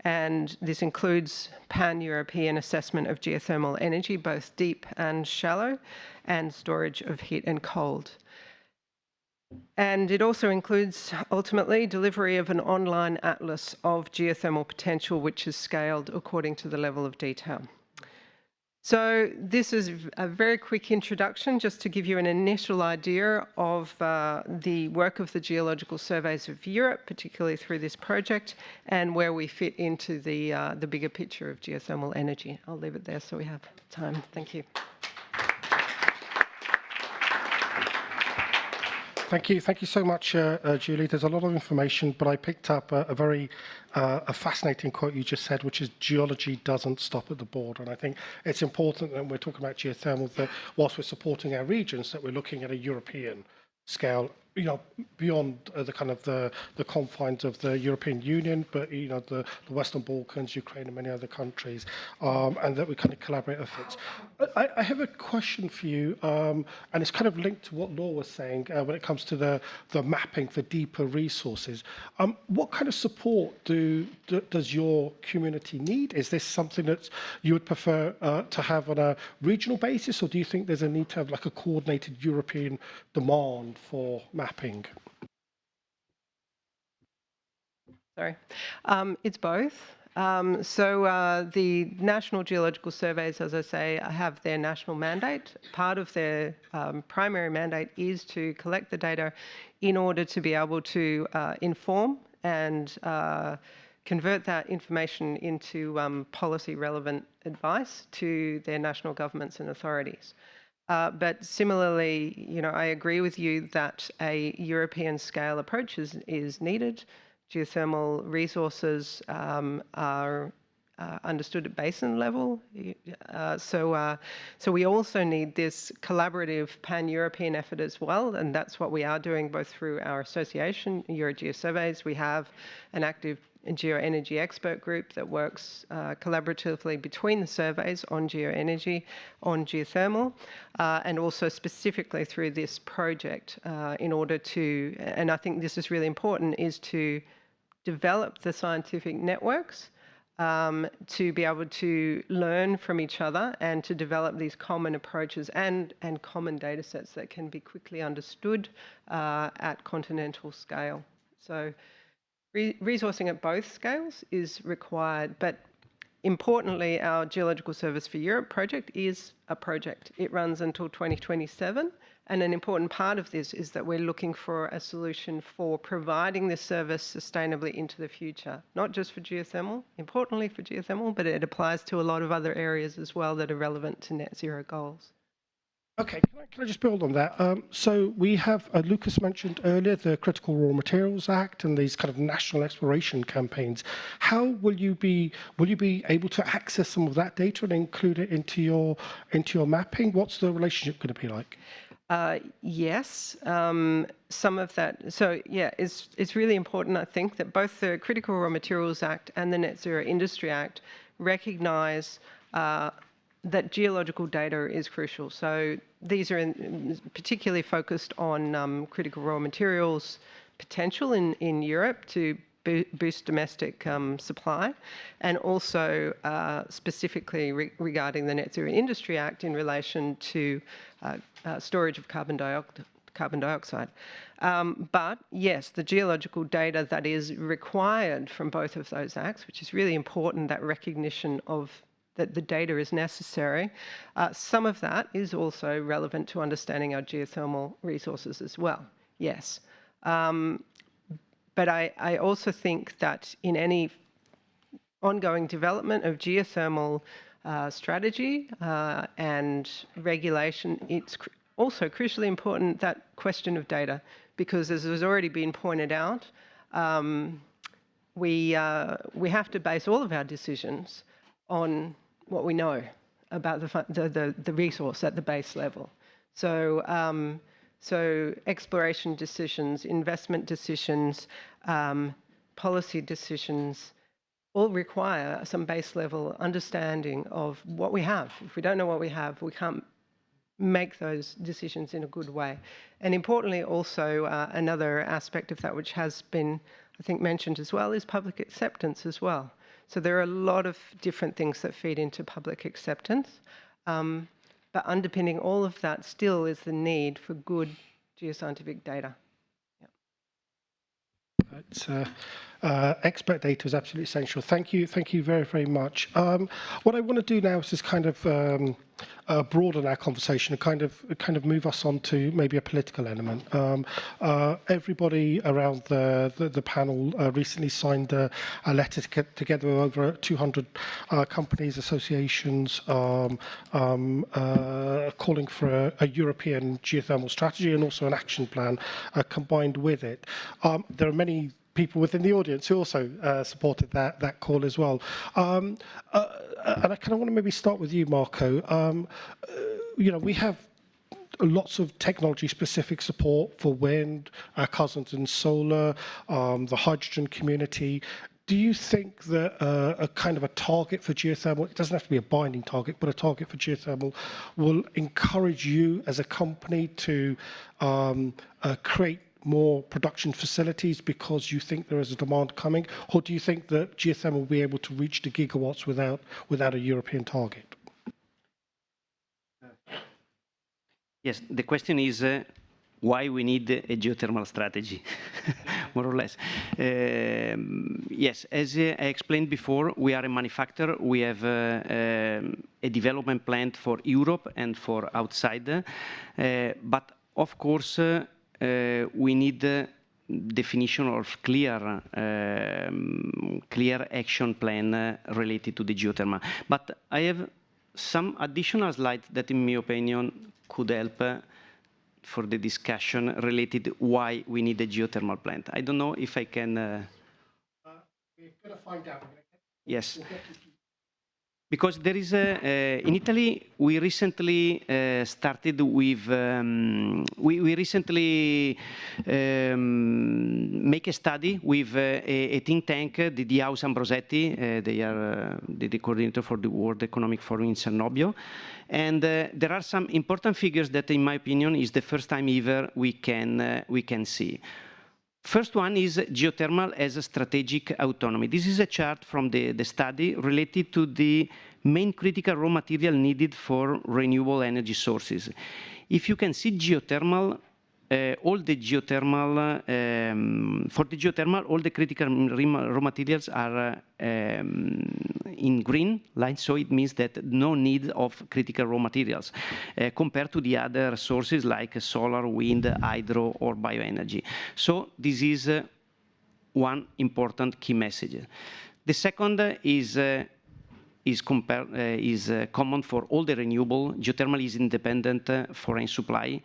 And this includes pan-European assessment of geothermal energy, both deep and shallow, and storage of heat and cold. And it also includes, ultimately, delivery of an online atlas of geothermal potential, which is scaled according to the level of detail. So this is a very quick introduction, just to give you an initial idea of the work of the Geological Surveys of Europe, particularly through this project, and where we fit into the bigger picture of geothermal energy. I'll leave it there so we have time. Thank you. Thank you so much, Julie. There's a lot of information, but I picked up a very fascinating quote you just said, which is geology doesn't stop at the border. And I think it's important that when we're talking about geothermal, that whilst we're supporting our regions, that we're looking at a European scale, beyond the confines of the European Union, but the Western Balkans, Ukraine, and many other countries, and that we kind of collaborate efforts. I have a question for you, and it's kind of linked to what Laura was saying when it comes to the mapping for deeper resources. What kind of support does your community need? Is this something that you would prefer to have on a regional basis, or do you think there's a need to have like a coordinated European demand for mapping? Sorry. It's both. The National Geological Surveys, as I say, have their national mandate. Part of their primary mandate is to collect the data in order to be able to inform and convert that information into policy-relevant advice to their national governments and authorities. But similarly, I agree with you that a European scale approach is needed. Geothermal resources are understood at basin level. So we also need this collaborative pan-European effort as well, and that's what we are doing both through our association, EuroGeoSurveys. We have an active a geoenergy expert group that works collaboratively between the surveys on geoenergy, on geothermal, and also specifically through this project in order to, and I think this is really important, is to develop the scientific networks to be able to learn from each other and to develop these common approaches and common data sets that can be quickly understood at continental scale. So resourcing at both scales is required, but importantly, our Geological Service for Europe project is a project. It runs until 2027, and an important part of this is that we're looking for a solution for providing this service sustainably into the future, not just for geothermal, importantly for geothermal, but it applies to a lot of other areas as well that are relevant to net zero goals. Okay, can I just build on that? So we have, Lucas mentioned earlier, the Critical Raw Materials Act and these kind of national exploration campaigns. How will you be able to access some of that data and include it into your mapping? What's the relationship going to be like? Yes, some of that. So yeah, it's really important, I think, that both the Critical Raw Materials Act and the Net Zero Industry Act recognise that geological data is crucial. So these are particularly focused on critical raw materials potential in Europe to boost domestic supply, and also specifically regarding the Net Zero Industry Act in relation to storage of carbon dioxide. But yes, the geological data that is required from both of those acts, which is really important, that recognition of that the data is necessary. Some of that is also relevant to understanding our geothermal resources as well, yes. But I also think that in any ongoing development of geothermal strategy and regulation, it's also crucially important, that question of data, because as has already been pointed out, we have to base all of our decisions on what we know about the resource at the base level. So, so exploration decisions, investment decisions, policy decisions all require some base level understanding of what we have. If we don't know what we have, we can't make those decisions in a good way. And importantly also, another aspect of that which has been, I think, mentioned as well, is public acceptance as well. So there are a lot of different things that feed into public acceptance, but underpinning all of that still is the need for good geoscientific data. Expert data is absolutely essential. Thank you very, very much. What I want to do now is just kind of broaden our conversation and kind of move us on to maybe a political element. Everybody around the panel recently signed a letter together with over 200 companies, associations, calling for a European geothermal strategy and also an action plan combined with it. There are many people within the audience who also supported that call as well. And I kind of want to maybe start with you, Marco. You know, we have lots of technology-specific support for wind, our cousins in solar, the hydrogen community. Do you think that a kind of a target for geothermal, it doesn't have to be a binding target, but a target for geothermal will encourage you as a company to create more production facilities because you think there is a demand coming? Or do you think that geothermal will be able to reach the gigawatts without a European target? Yes, the question is why we need a geothermal strategy, more or less. Yes, as I explained before, we are a manufacturer. We have a development plan for Europe and for outside. But of course, we need definition of clear action plan related to the geothermal. But I have some additional slides that, in my opinion, could help for the discussion related why we need a geothermal plant. I don't know if I can. We're going to find out. Yes. because there is in Italy, we recently started with, we recently make a study with a think tank, the House Ambrosetti, they are the coordinator for the World Economic Forum in Cernobbio. And there are some important figures that, in my opinion, is the first time ever we can see. First one is geothermal as a strategic autonomy. This is a chart from the study related to the main critical raw material needed for renewable energy sources. If you can see geothermal, all the geothermal, for the geothermal, all the critical raw materials are in green line, so it means that no need of critical raw materials compared to the other sources like solar, wind, hydro, or bioenergy. So this is one important key message. The second is common for all the renewable. Geothermal is independent foreign supply.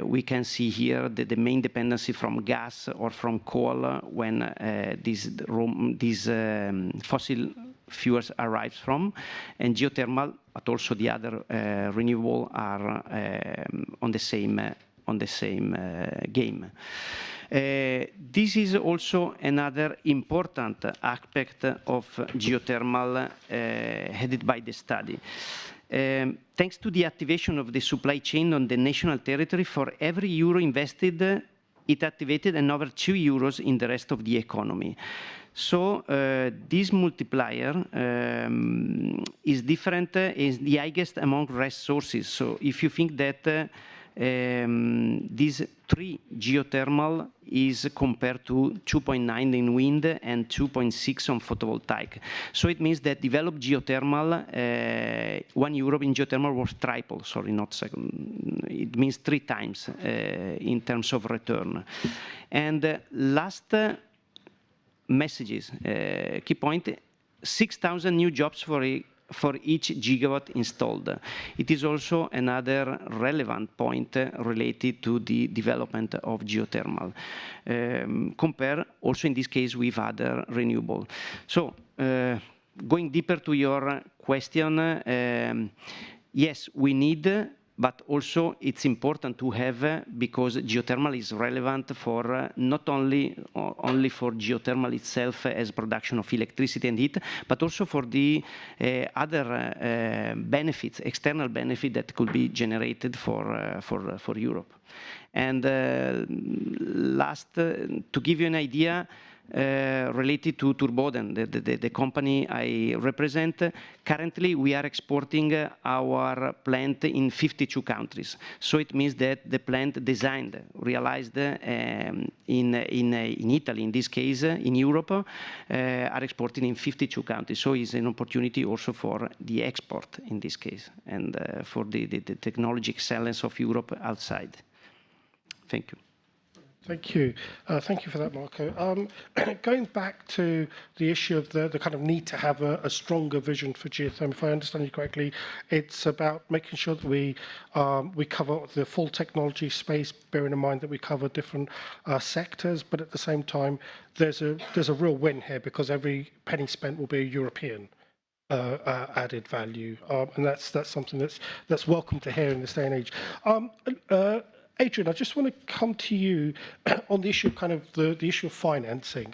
We can see here the main dependency from gas or from coal when these fossil fuels arrives from, and geothermal, but also the other renewable are on the same game. This is also another important aspect of geothermal headed by the study. Thanks to the activation of the supply chain on the national territory, for every euro invested, it activated another 2 euros in the rest of the economy. So this multiplier is different, is the highest among RES sources. So if you think that these 3 geothermal is compared to 2.9 in wind and 2.6 on photovoltaic. So it means that developed geothermal, 1 euro in geothermal was triple, sorry, not second. It means 3 times in terms of return. And last messages, key point, 6,000 new jobs for each gigawatt installed. It is also another relevant point related to the development of geothermal. Compare also in this case with other renewable. So going deeper to your question, yes, we need, but also it's important to have, because geothermal is relevant for not only for geothermal itself as production of electricity and heat, but also for the other benefits, external benefit that could be generated for Europe. And last, to give you an idea, related to Turboden, the company I represent, currently we are exporting our plant in 52 countries. So it means that the plant designed, realized in Italy, in this case, in Europe, are exporting in 52 countries. So it's an opportunity also for the export in this case, and for the technology excellence of Europe outside. Thank you. Thank you. Thank you for that, Marco. Going back to the issue of the kind of need to have a stronger vision for geothermal, if I understand you correctly, it's about making sure that we cover the full technology space, bearing in mind that we cover different sectors, but at the same time, there's a real win here, because every penny spent will be a European added value, and that's something that's welcome to hear in this day and age. Adrian, I just want to come to you on the issue of kind of the issue of financing.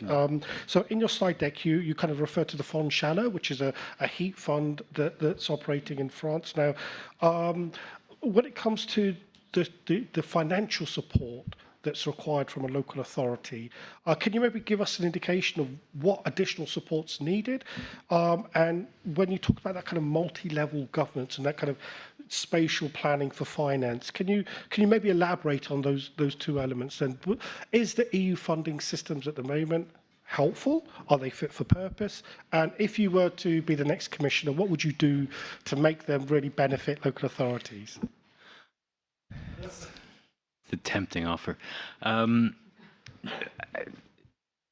So in your slide deck, you kind of refer to the Fond Chaleur, which is a heat fund that's operating in France now. When it comes to the financial support that's required from a local authority, can you maybe give us an indication of what additional support's needed? And when you talk about that kind of multi-level governance and that kind of spatial planning for finance, can you maybe elaborate on those 2 elements? And is the EU funding systems at the moment helpful? Are they fit for purpose? And if you were to be the next commissioner, what would you do to make them really benefit local authorities? The tempting offer.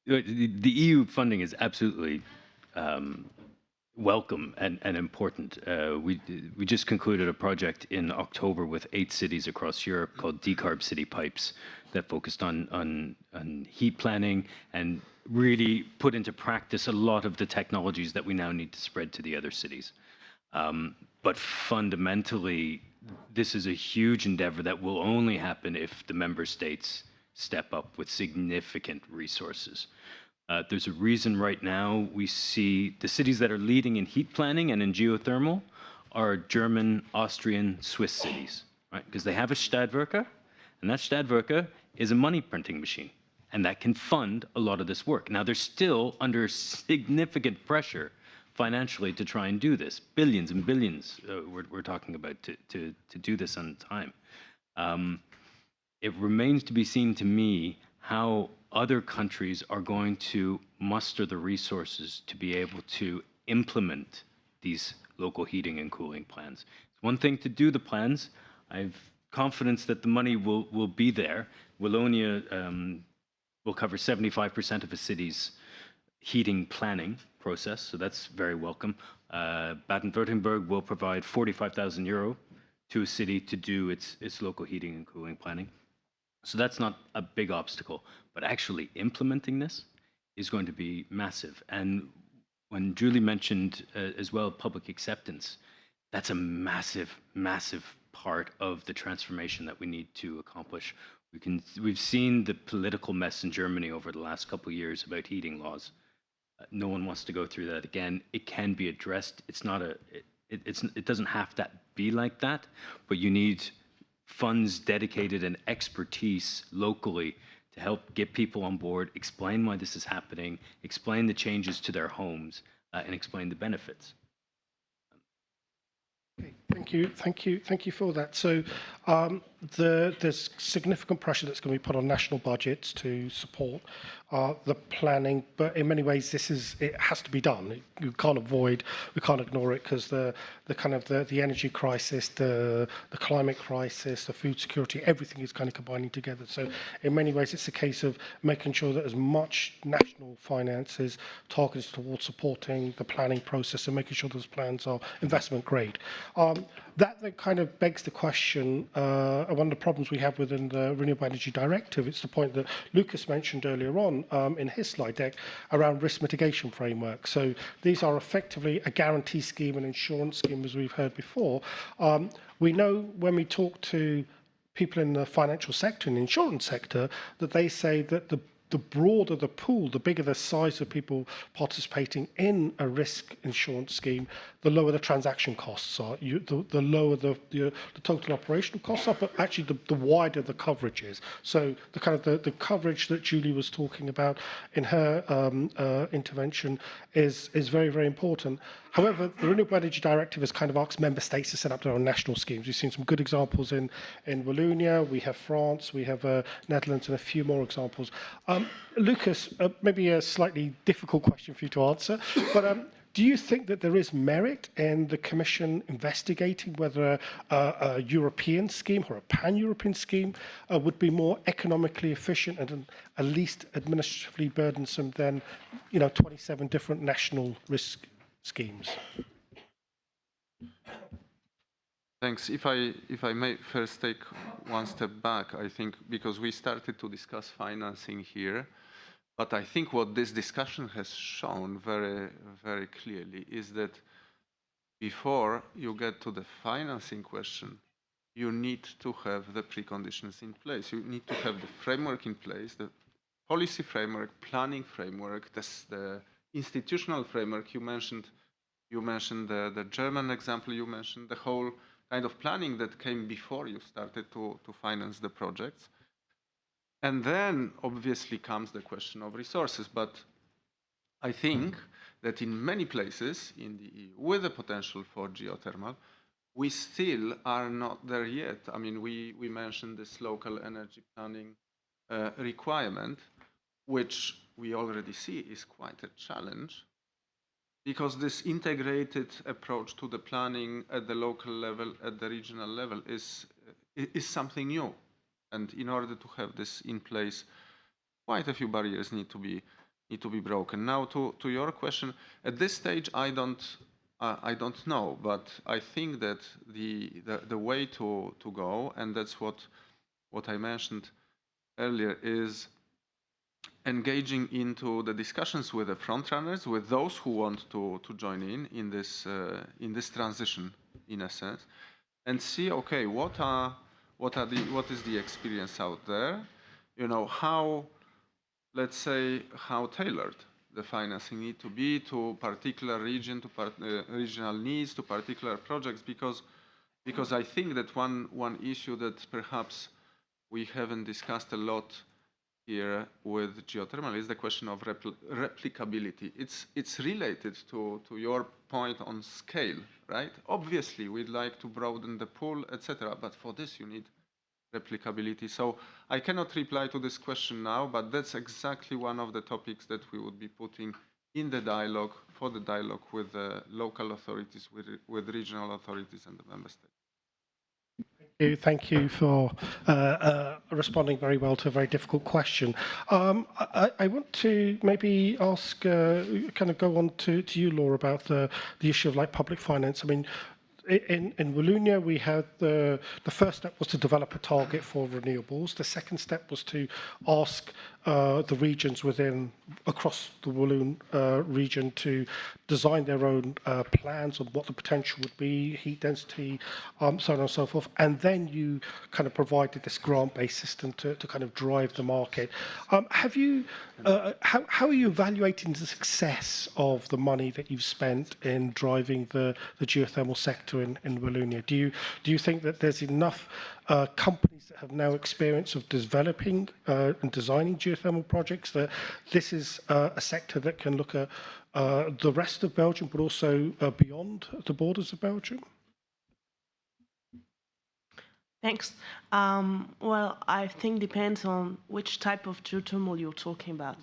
The EU funding is absolutely welcome and important. We just concluded a project in October with 8 cities across Europe called Decarb City Pipes that focused on heat planning and really put into practice a lot of the technologies that we now need to spread to the other cities. But fundamentally, this is a huge endeavor that will only happen if the member states step up with significant resources. There's a reason right now we see the cities that are leading in heat planning and in geothermal are German, Austrian, Swiss cities, right? Because they have a Stadtwerke, and that Stadtwerke is a money printing machine, and that can fund a lot of this work. Now, they're still under significant pressure financially to try and do this. Billions and billions we're talking about to do this on time. It remains to be seen to me how other countries are going to muster the resources to be able to implement these local heating and cooling plans. It's one thing to do the plans. I've confidence that the money will be there. Wallonia will cover 75% of a city's heating planning process, so that's very welcome. Baden-Württemberg will provide 45,000 euro to a city to do its local heating and cooling planning. So that's not a big obstacle, but actually implementing this is going to be massive. And when Julie mentioned as well public acceptance, that's a massive, massive part of the transformation that we need to accomplish. We've seen the political mess in Germany over the last couple of years about heating laws. No one wants to go through that again. It can be addressed. It's not it doesn't have to be like that, but you need funds dedicated and expertise locally to help get people on board, explain why this is happening, explain the changes to their homes, and explain the benefits. Okay, thank you for that. So there's significant pressure that's going to be put on national budgets to support the planning, but in many ways it has to be done. We can't ignore it, because the energy crisis, the climate crisis, the food security, everything is kind of combining together. So in many ways it's a case of making sure that as much national finance is targeted towards supporting the planning process and making sure those plans are investment grade. That kind of begs the question, one of the problems we have within the Renewable Energy Directive, it's the point that Lucas mentioned earlier on in his slide deck around risk mitigation framework. So these are effectively a guarantee scheme and insurance scheme, as we've heard before. We know when we talk to people in the financial sector and the insurance sector that they say that the broader the pool, the bigger the size of people participating in a risk insurance scheme, the lower the transaction costs are, the lower the total operational costs are, but actually the wider the coverage is. So the coverage that Julie was talking about in her intervention is very, very important. However, the Renewable Energy Directive has kind of asked member states to set up their own national schemes. We've seen some good examples in Wallonia, we have France, we have Netherlands, and a few more examples. Lucas, maybe a slightly difficult question for you to answer, but do you think that there is merit in the Commission investigating whether a European scheme or a pan-European scheme would be more economically efficient and at least administratively burdensome than 27 different national risk schemes? Thanks. If I may first take one step back, I think because we started to discuss financing here, but I think what this discussion has shown very, very clearly is that before you get to the financing question, you need to have the preconditions in place. You need to have the framework in place, the policy framework, planning framework, the institutional framework. You mentioned the German example, you mentioned the whole kind of planning that came before you started to finance the projects. And then obviously comes the question of resources. But I think that in many places in the EU, with the potential for geothermal, we still are not there yet. I mean, we mentioned this local energy planning requirement, which we already see is quite a challenge, because this integrated approach to the planning at the local level, at the regional level, is something new. And in order to have this in place, quite a few barriers need to be broken. Now, to your question, at this stage, I don't know, but I think that the way to go, and that's what I mentioned earlier, is engaging into the discussions with the front runners, with those who want to join in this transition, in a sense, and see, okay, what is the experience out there? You know, how, let's say, how tailored the financing need to be to particular region, to regional needs, to particular projects, because I think that one issue that perhaps we haven't discussed a lot here with geothermal is the question of replicability. It's related to your point on scale, right? Obviously, we'd like to broaden the pool, etc. But for this, you need replicability. So I cannot reply to this question now, but that's exactly one of the topics that we would be putting in the dialogue, for the dialogue with the local authorities, with regional authorities and the member states. Thank you for responding very well to a very difficult question. I want to maybe ask, kind of go on to you, Laura, about the issue of like public finance. I mean, in Wallonia, we had the first step was to develop a target for renewables. The second step was to ask the regions across the Walloon region to design their own plans on what the potential would be, heat density, so on and so forth. And then you kind of provided this grant-based system to kind of drive the market. Have you, how are you evaluating the success of the money that you've spent in driving the geothermal sector in Wallonia? Do you think that there's enough companies that have now experience of developing and designing geothermal projects, that this is a sector that can look at the rest of Belgium, but also beyond the borders of Belgium? Thanks. Well, I think depends on which type of geothermal you're talking about.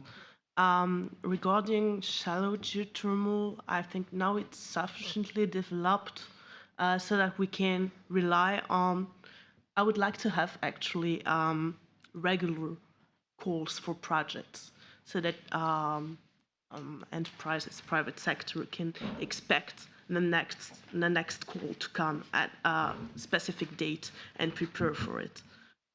Regarding shallow geothermal, I think now it's sufficiently developed so that we can rely on. I would like to have actually regular calls for projects so that enterprises, private sector can expect the next call to come at a specific date and prepare for it.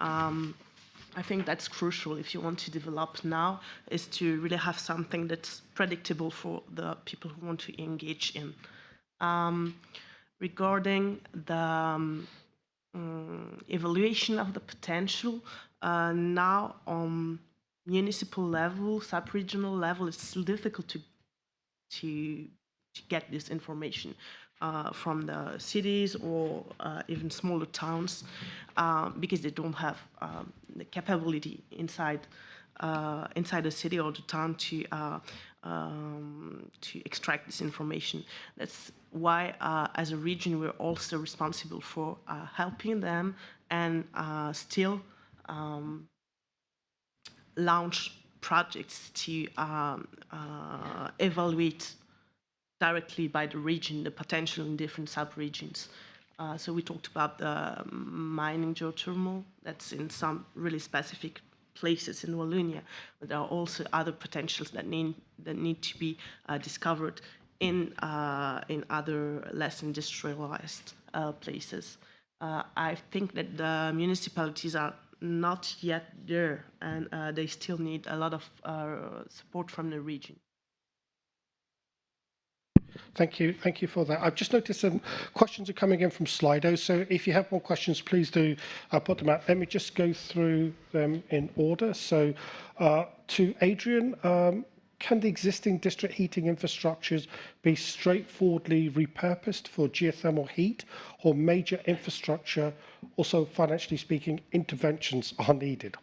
I think that's crucial if you want to develop now, is to really have something that's predictable for the people who want to engage in. Regarding the evaluation of the potential, now on municipal level, sub-regional level, it's still difficult to get this information from the cities or even smaller towns because they don't have the capability inside the city or the town to extract this information. That's why, as a region, we're also responsible for helping them and still launch projects to evaluate directly by the region the potential in different sub-regions. So we talked about the mining geothermal, that's in some really specific places in Wallonia, but there are also other potentials that need to be discovered in other less industrialized places. I think that the municipalities are not yet there, and they still need a lot of support from the region. Thank you for that. I've just noticed some questions are coming in from Slido, so if you have more questions, please do put them out. Let me just go through them in order. So to Adrian, can the existing district heating infrastructures be straightforwardly repurposed for geothermal heat, or major infrastructure, also financially speaking, interventions are needed?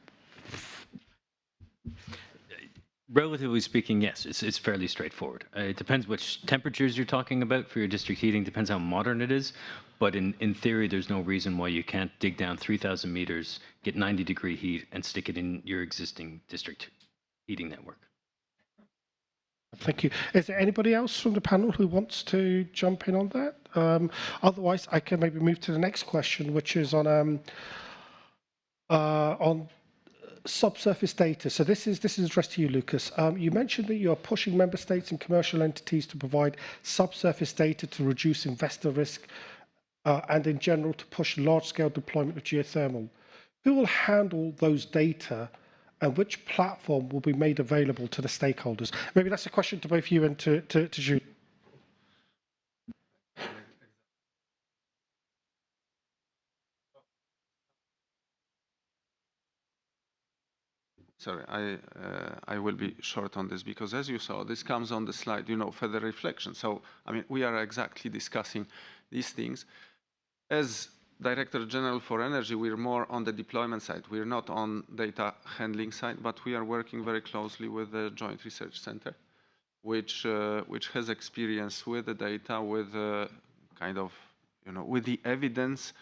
Relatively speaking, yes, it's fairly straightforward. It depends which temperatures you're talking about for your district heating, depends how modern it is. But in theory, there's no reason why you can't dig down 3,000 meters, get 90-degree heat, and stick it in your existing district heating network. Thank you. Is there anybody else from the panel who wants to jump in on that? Otherwise, I can maybe move to the next question, which is on subsurface data. So this is addressed to you, Lucas. You mentioned that you are pushing member states and commercial entities to provide subsurface data to reduce investor risk and in general to push large-scale deployment of geothermal. Who will handle those data and which platform will be made available to the stakeholders? Maybe that's a question to both you and to Jude. Sorry, I will be short on this because, as you saw, this comes on the slide, further reflection. So, I mean, we are exactly discussing these things. As Director General for Energy, we're more on the deployment side. We're not on data handling side, but we are working very closely with the Joint Research Center, which has experience with the data, with kind of, with the evidence.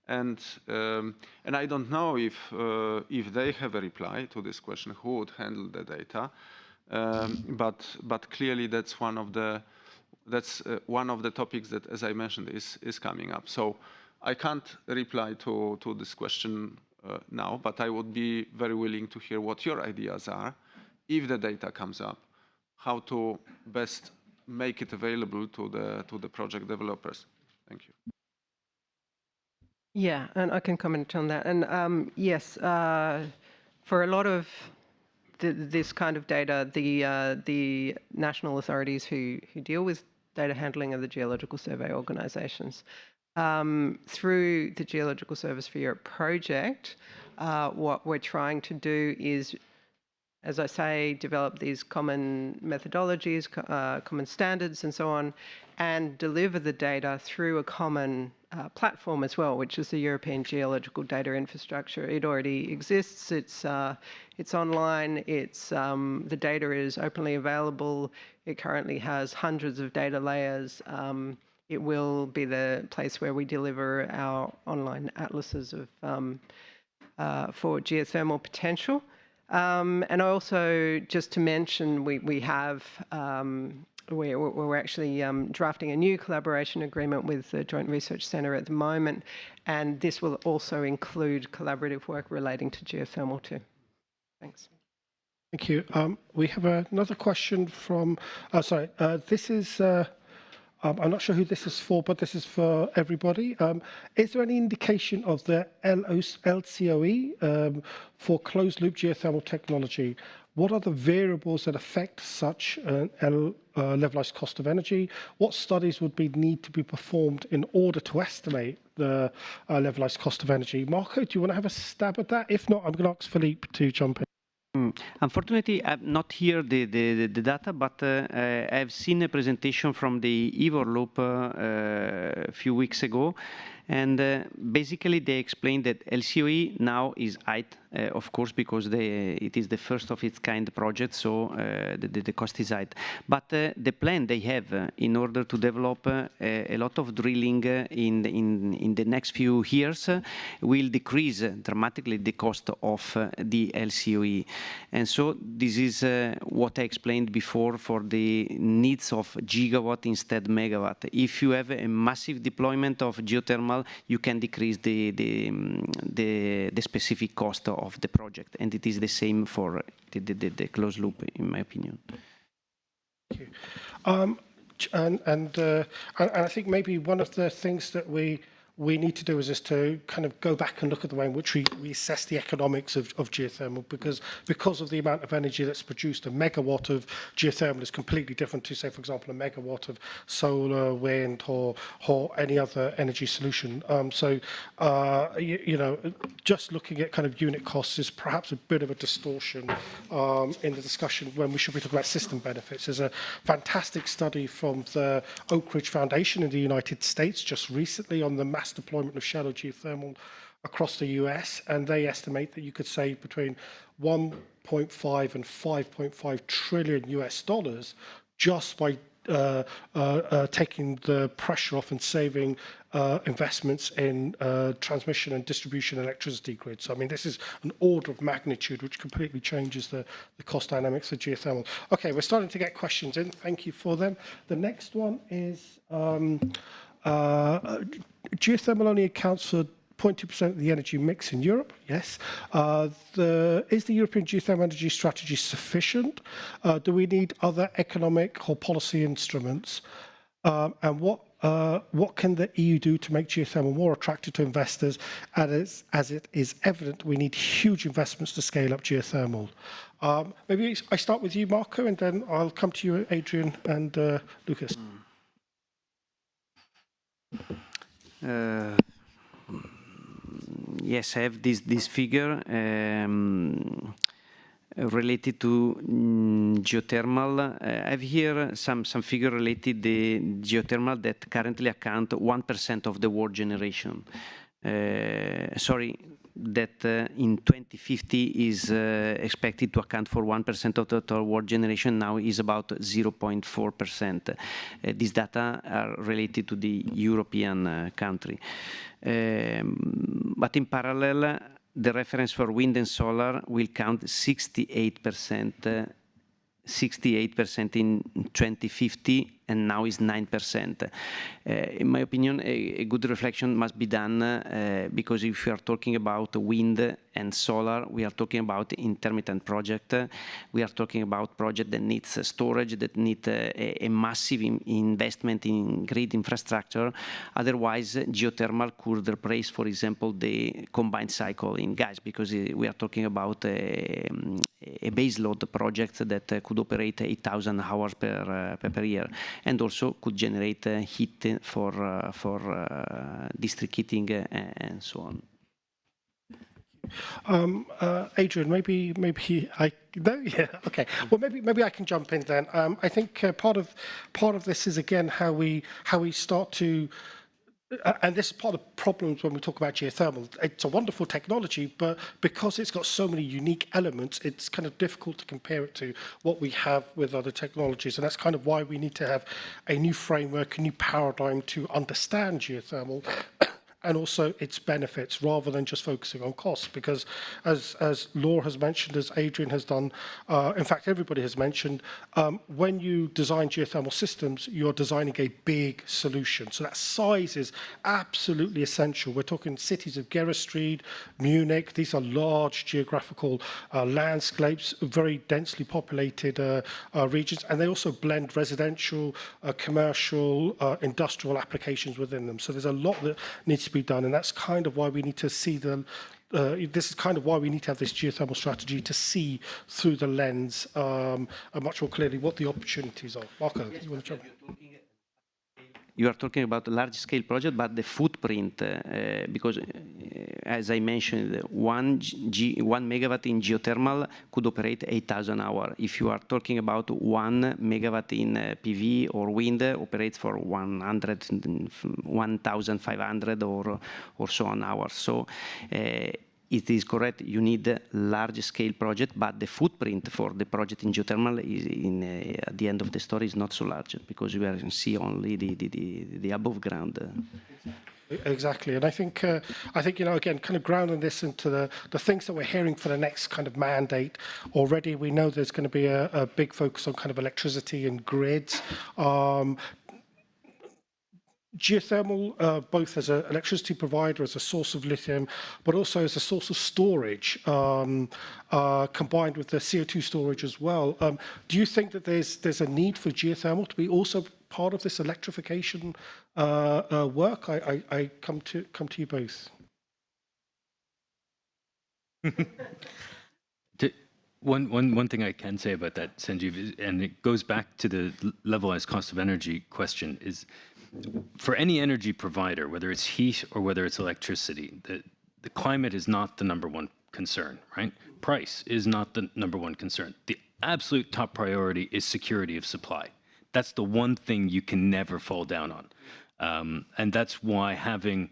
And I don't know if they have a reply to this question, who would handle the data, but clearly that's one of the topics that, as I mentioned, is coming up. So I can't reply to this question now, but I would be very willing to hear what your ideas are if the data comes up, how to best make it available to the project developers. Thank you. Yeah, and I can comment on that. And yes, for a lot of this kind of data, the national authorities who deal with data handling are the geological survey organisations. Through the Geological Service for Europe project, what we're trying to do is, as I say, develop these common methodologies, common standards and so on, and deliver the data through a common platform as well, which is the European Geological Data Infrastructure. It already exists, it's online, the data is openly available, it currently has hundreds of data layers. It will be the place where we deliver our online atlases of for geothermal potential. And also, just to mention, we're actually drafting a new collaboration agreement with the Joint Research Centre at the moment, and this will also include collaborative work relating to geothermal too. Thanks. Thank you. We have another question from, this is, I'm not sure who this is for, but this is for everybody. Is there any indication of the LCOE for closed-loop geothermal technology? What are the variables that affect such levelized cost of energy? What studies would need to be performed in order to estimate the levelized cost of energy? Marco, do you want to have a stab at that? If not, I'm going to ask Philippe to jump in. Unfortunately, I've not heard the data, but I've seen a presentation from the EUSEW a few weeks ago, and basically they explained that LCOE now is high, of course, because it is the first of its kind project, so the cost is high. But the plan they have in order to develop a lot of drilling in the next few years will decrease dramatically the cost of the LCOE. And so this is what I explained before for the needs of gigawatt instead megawatt. If you have a massive deployment of geothermal, you can decrease the specific cost of the project, and it is the same for the closed loop, in my opinion. Thank you. And I think maybe one of the things that we need to do is just to kind of go back and look at the way in which we assess the economics of geothermal, because of the amount of energy that's produced. A megawatt of geothermal is completely different to, say, for example, a megawatt of solar, wind, or any other energy solution. Just looking at kind of unit costs is perhaps a bit of a distortion in the discussion when we should be talking about system benefits. There's a fantastic study from the Oak Ridge Foundation in the United States just recently on the mass deployment of shallow geothermal across the US, and they estimate that you could save between 1.5 and 5.5 trillion US dollars just by taking the pressure off and saving investments in transmission and distribution electricity grids. So, I mean, this is an order of magnitude which completely changes the cost dynamics of geothermal. Okay, we're starting to get questions in. Thank you for them. The next one is geothermal only accounts for 0.2% of the energy mix in Europe. Yes. Is the European geothermal energy strategy sufficient? Do we need other economic or policy instruments? And what what can the EU do to make geothermal more attractive to investors? As it is evident, we need huge investments to scale up geothermal. Maybe I start with you, Marco, and then I'll come to you, Adrian and Lucas. Yes, I have this figure related to geothermal. I have here some figure related to geothermal that currently account 1% of the world generation. Sorry, that in 2050 is expected to account for 1% of the total world generation, now is about 0.4%. These data are related to the European country. But in parallel, the reference for wind and solar will count 68% in 2050, and now is 9%. In my opinion, a good reflection must be done because if we are talking about wind and solar, we are talking about intermittent project. We are talking about project that needs storage, that need a massive investment in grid infrastructure. Otherwise, geothermal could replace, for example, the combined cycle in gas, because we are talking about a base load project that could operate 8,000 hours per year, and also could generate heat for district heating and so on. Adrian, maybe I no, yeah, okay. Well, maybe I can jump in then. I think part of this is again how we start to. And this is part of the problems when we talk about geothermal. It's a wonderful technology, but because it's got so many unique elements, it's kind of difficult to compare it to what we have with other technologies. And that's kind of why we need to have a new framework, a new paradigm to understand geothermal and also its benefits, rather than just focusing on costs. Because as Laura has mentioned, as Adrian has done, in fact, everybody has mentioned, when you design geothermal systems, you're designing a big solution. So that size is absolutely essential. We're talking cities of Gerestrid, Munich. These are large geographical landscapes, very densely populated regions, and they also blend residential, commercial, industrial applications within them. So there's a lot that needs to be done, and that's kind of why we need to see this is kind of why we need to have this geothermal strategy to see through the lens much more clearly what the opportunities are. Marco, you want to jump in? You are talking about a large-scale project, but the footprint, because as I mentioned, 1 megawatt in geothermal could operate 8,000 hours. If you are talking about 1 megawatt in PV or wind, operates for 1,500 or so on hours. So it is correct, you need a large-scale project, but the footprint for the project in geothermal is at the end of the story is not so large, because we see only the above ground. Exactly, and I think you know, again, kind of grounding this into the things that we're hearing for the next kind of mandate. Already, we know there's going to be a big focus on kind of electricity and grids. Geothermal, both as an electricity provider, as a source of lithium, but also as a source of storage, combined with the CO2 storage as well. Do you think that there's a need for geothermal to be also part of this electrification work? I come to you both. One thing I can say about that, Sanjeev, and it goes back to the levelized cost of energy question, is for any energy provider, whether it's heat or whether it's electricity, the climate is not the number one concern, right? Price is not the number one concern. The absolute top priority is security of supply. That's the one thing you can never fall down on. And that's why having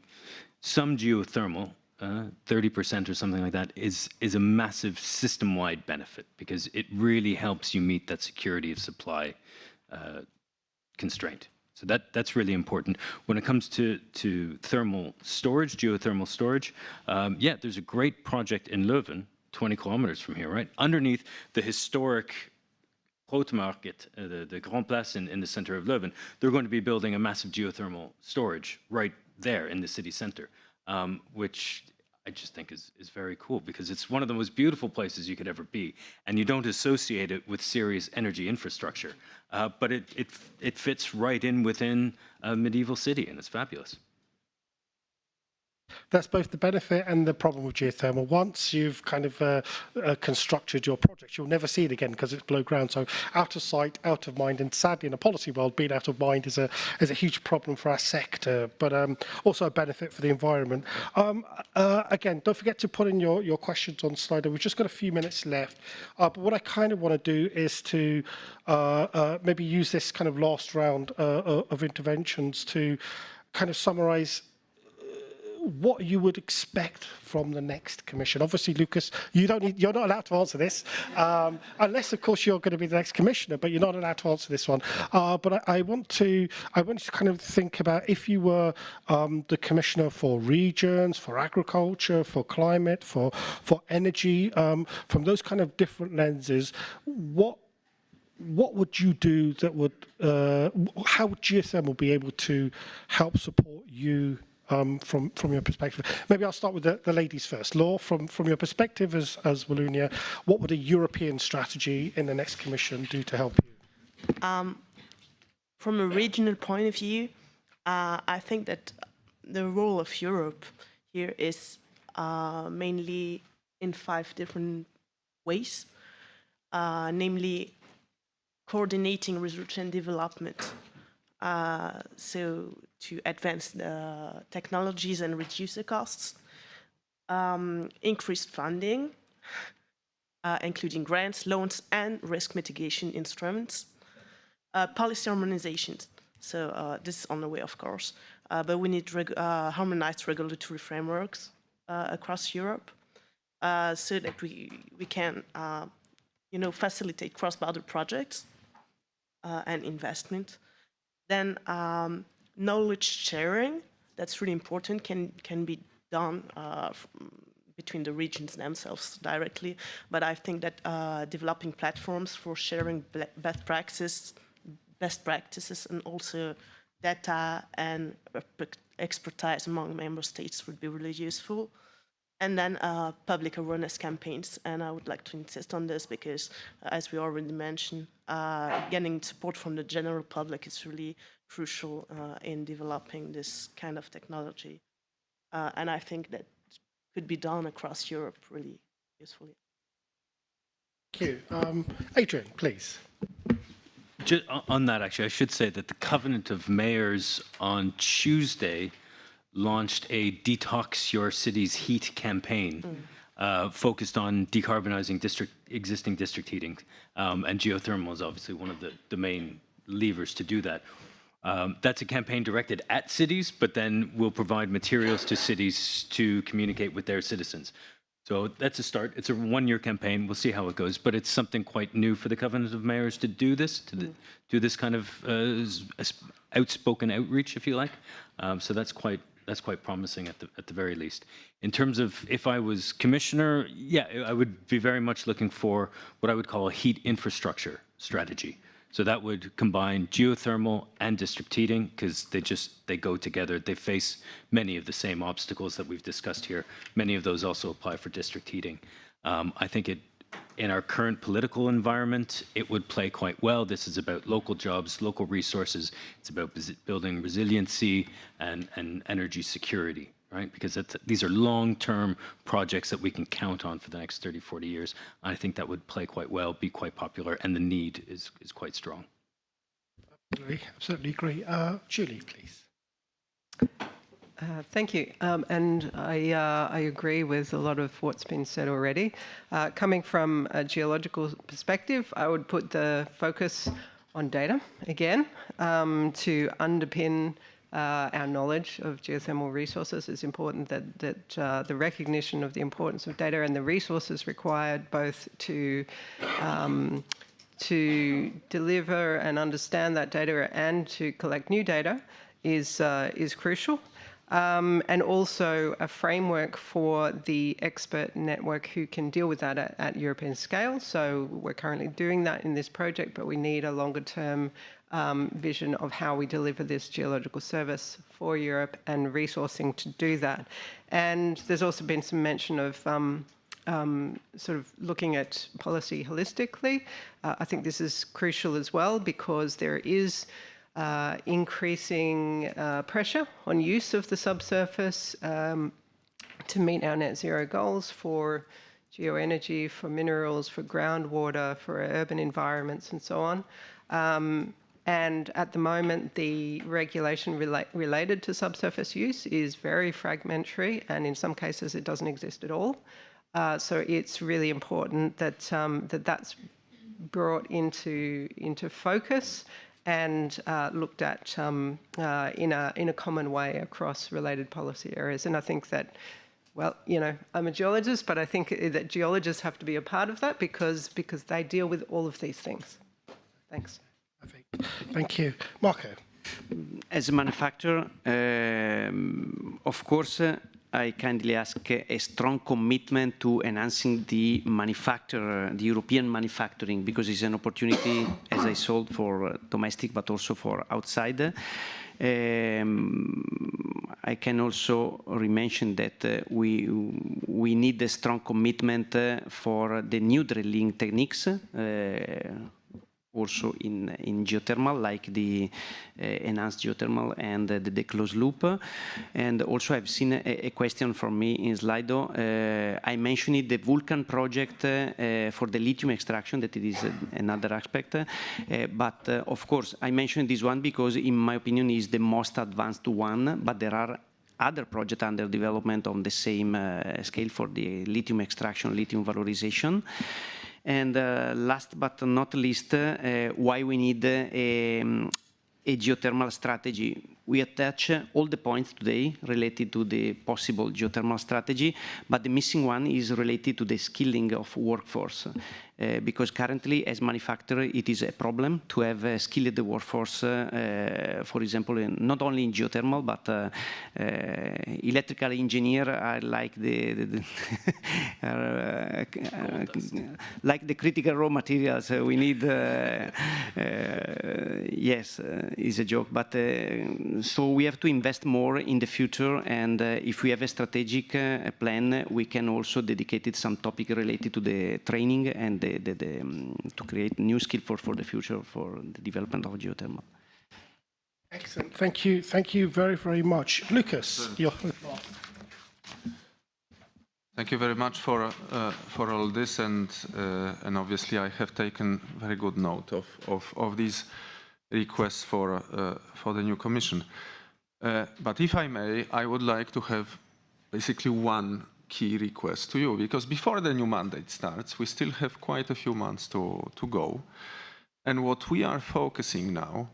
some geothermal, 30% or something like that, is a massive system-wide benefit, because it really helps you meet that security of supply constraint. So that's really important. When it comes to thermal storage, geothermal storage, yeah, there's a great project in Leuven, 20 kilometers from here, right? Underneath the historic Grote Markt, the Grand Place in the center of Leuven, they're going to be building a massive geothermal storage right there in the city center, which I just think is very cool, because it's one of the most beautiful places you could ever be, and you don't associate it with serious energy infrastructure, but it fits right in within a medieval city, and it's fabulous. That's both the benefit and the problem with geothermal. Once you've kind of constructed your project, you'll never see it again because it's below ground. So out of sight, out of mind. And sadly, in a policy world, being out of mind is a huge problem for our sector, but also a benefit for the environment. Again, don't forget to put in your questions on Slido. We've just got a few minutes left. But what I kind of want to do is to maybe use this kind of last round of interventions to kind of summarize what you would expect from the next commission. Obviously, Lucas, you're not allowed to answer this, unless, of course, you're going to be the next commissioner. But you're not allowed to answer this one. But I want to kind of think about, if you were the commissioner for regions, for agriculture, for climate, for energy, from those kind of different lenses, what would you do that would? How would geothermal be able to help support you? From your perspective, maybe I'll start with the ladies first. Laura, from your perspective as Wallonia, what would a European strategy in the next commission do to help you? From a regional point of view, I think that the role of Europe here is mainly in 5 different ways, namely coordinating research and development. So to advance the technologies and reduce the costs, increased funding, including grants, loans, and risk mitigation instruments, policy harmonization. So this is on the way, of course, but we need harmonized regulatory frameworks across Europe, so that we can, facilitate cross-border projects and investment. Then knowledge sharing, that's really important, can be done between the regions themselves directly. But I think that developing platforms for sharing best practices and also data and expertise among member states would be really useful. And then public awareness campaigns, and I would like to insist on this because, as we already mentioned, getting support from the general public is really crucial in developing this kind of technology. And I think that could be done across Europe really usefully. Thank you. Adrian, please. Just on that, actually, I should say that the Covenant of Mayors on Tuesday launched a Detox Your City's Heat campaign focused on decarbonizing existing district heating. And geothermal is obviously one of the main levers to do that. That's a campaign directed at cities, but then will provide materials to cities to communicate with their citizens. So that's a start. It's a 1-year campaign. We'll see how it goes, but it's something quite new for the Covenant of Mayors to do this, do this kind of outspoken outreach, if you like. So that's quite promising at the very least. In terms of if I was commissioner, yeah, I would be very much looking for what I would call a heat infrastructure strategy. So that would combine geothermal and district heating, because they go together. They face many of the same obstacles that we've discussed here. Many of those also apply for district heating. I think in our current political environment, it would play quite well. This is about local jobs, local resources. It's about building resiliency and energy security, right? Because these are long-term projects that we can count on for the next 30, 40 years. I think that would play quite well, be quite popular, and the need is quite strong. Absolutely agree. Julie, please. Thank you. And I agree with a lot of what's been said already. Coming from a geological perspective, I would put the focus on data again to underpin our knowledge of geothermal resources. It's important that the recognition of the importance of data and the resources required both to deliver and understand that data and to collect new data is crucial. and also a framework for the expert network who can deal with that at European scale. So we're currently doing that in this project, but we need a longer term vision of how we deliver this geological service for Europe and resourcing to do that. And there's also been some mention of sort of looking at policy holistically. I think this is crucial as well because there is increasing pressure on use of the subsurface to meet our net zero goals for geoenergy, for minerals, for groundwater, for urban environments and so on. And at the moment, the regulation related to subsurface use is very fragmentary, and in some cases it doesn't exist at all. So it's really important that that's brought into focus and looked at in a common way across related policy areas. And I think that, well, you know, I'm a geologist, but I think that geologists have to be a part of that because they deal with all of these things. Thanks. Thank you. Marco. As a manufacturer, of course, I kindly ask a strong commitment to enhancing the European manufacturing, because it's an opportunity, as I sold, for domestic, but also for outside. I can also mention that we need a strong commitment for the new drilling techniques, also in geothermal, like the enhanced geothermal and the closed loop. And also I've seen a question from me in Slido. I mentioned it, the Vulcan project for the lithium extraction, that it is another aspect. But of course, I mentioned this one because in my opinion is the most advanced one, but there are other projects under development on the same scale for the lithium extraction, lithium valorization. And last but not least, why we need a geothermal strategy. We attach all the points today related to the possible geothermal strategy, but the missing one is related to the skilling of workforce. Because currently, as manufacturer, it is a problem to have a skilled workforce, for example, not only in geothermal, but electrical engineer are like like the critical raw materials. We need, yes, it's a joke, but so we have to invest more in the future, and if we have a strategic plan, we can also dedicate some topic related to the training and to create new skill for the future for the development of geothermal. Excellent. Thank you. Thank you very, very much. Lucas, Thank you very much for all this, and obviously I have taken very good note of these requests for the new Commission. But if I may, I would like to have basically one key request to you, because before the new mandate starts, we still have quite a few months to go. And what we are focusing now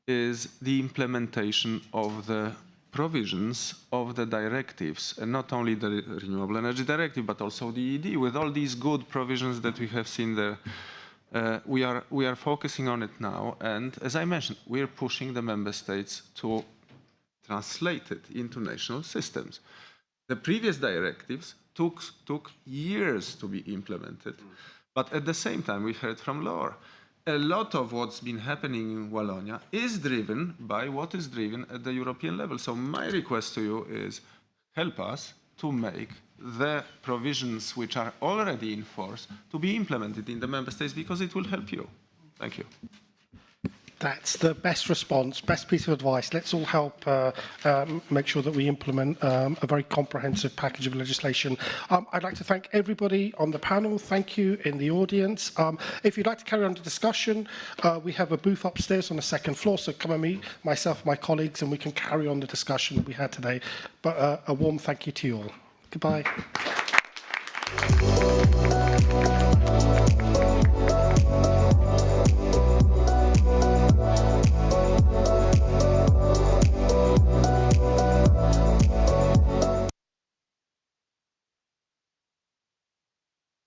is the implementation of the provisions of the directives, and not only the Renewable Energy Directive, but also the ED, with all these good provisions that we have seen there. We are focusing on it now, and as I mentioned, we are pushing the member states to translate it into national systems. The previous directives took years to be implemented, but at the same time, we heard from Laura, a lot of what's been happening in Wallonia is driven by what is driven at the European level. So my request to you is help us to make the provisions which are already in force to be implemented in the member states, because it will help you. Thank you. That's the best response, best piece of advice. Let's all help make sure that we implement a very comprehensive package of legislation. I'd like to thank everybody on the panel. Thank you in the audience. If you'd like to carry on the discussion, we have a booth upstairs on the second floor, so come and meet myself, my colleagues, and we can carry on the discussion that we had today. But a warm thank you to you all. Goodbye.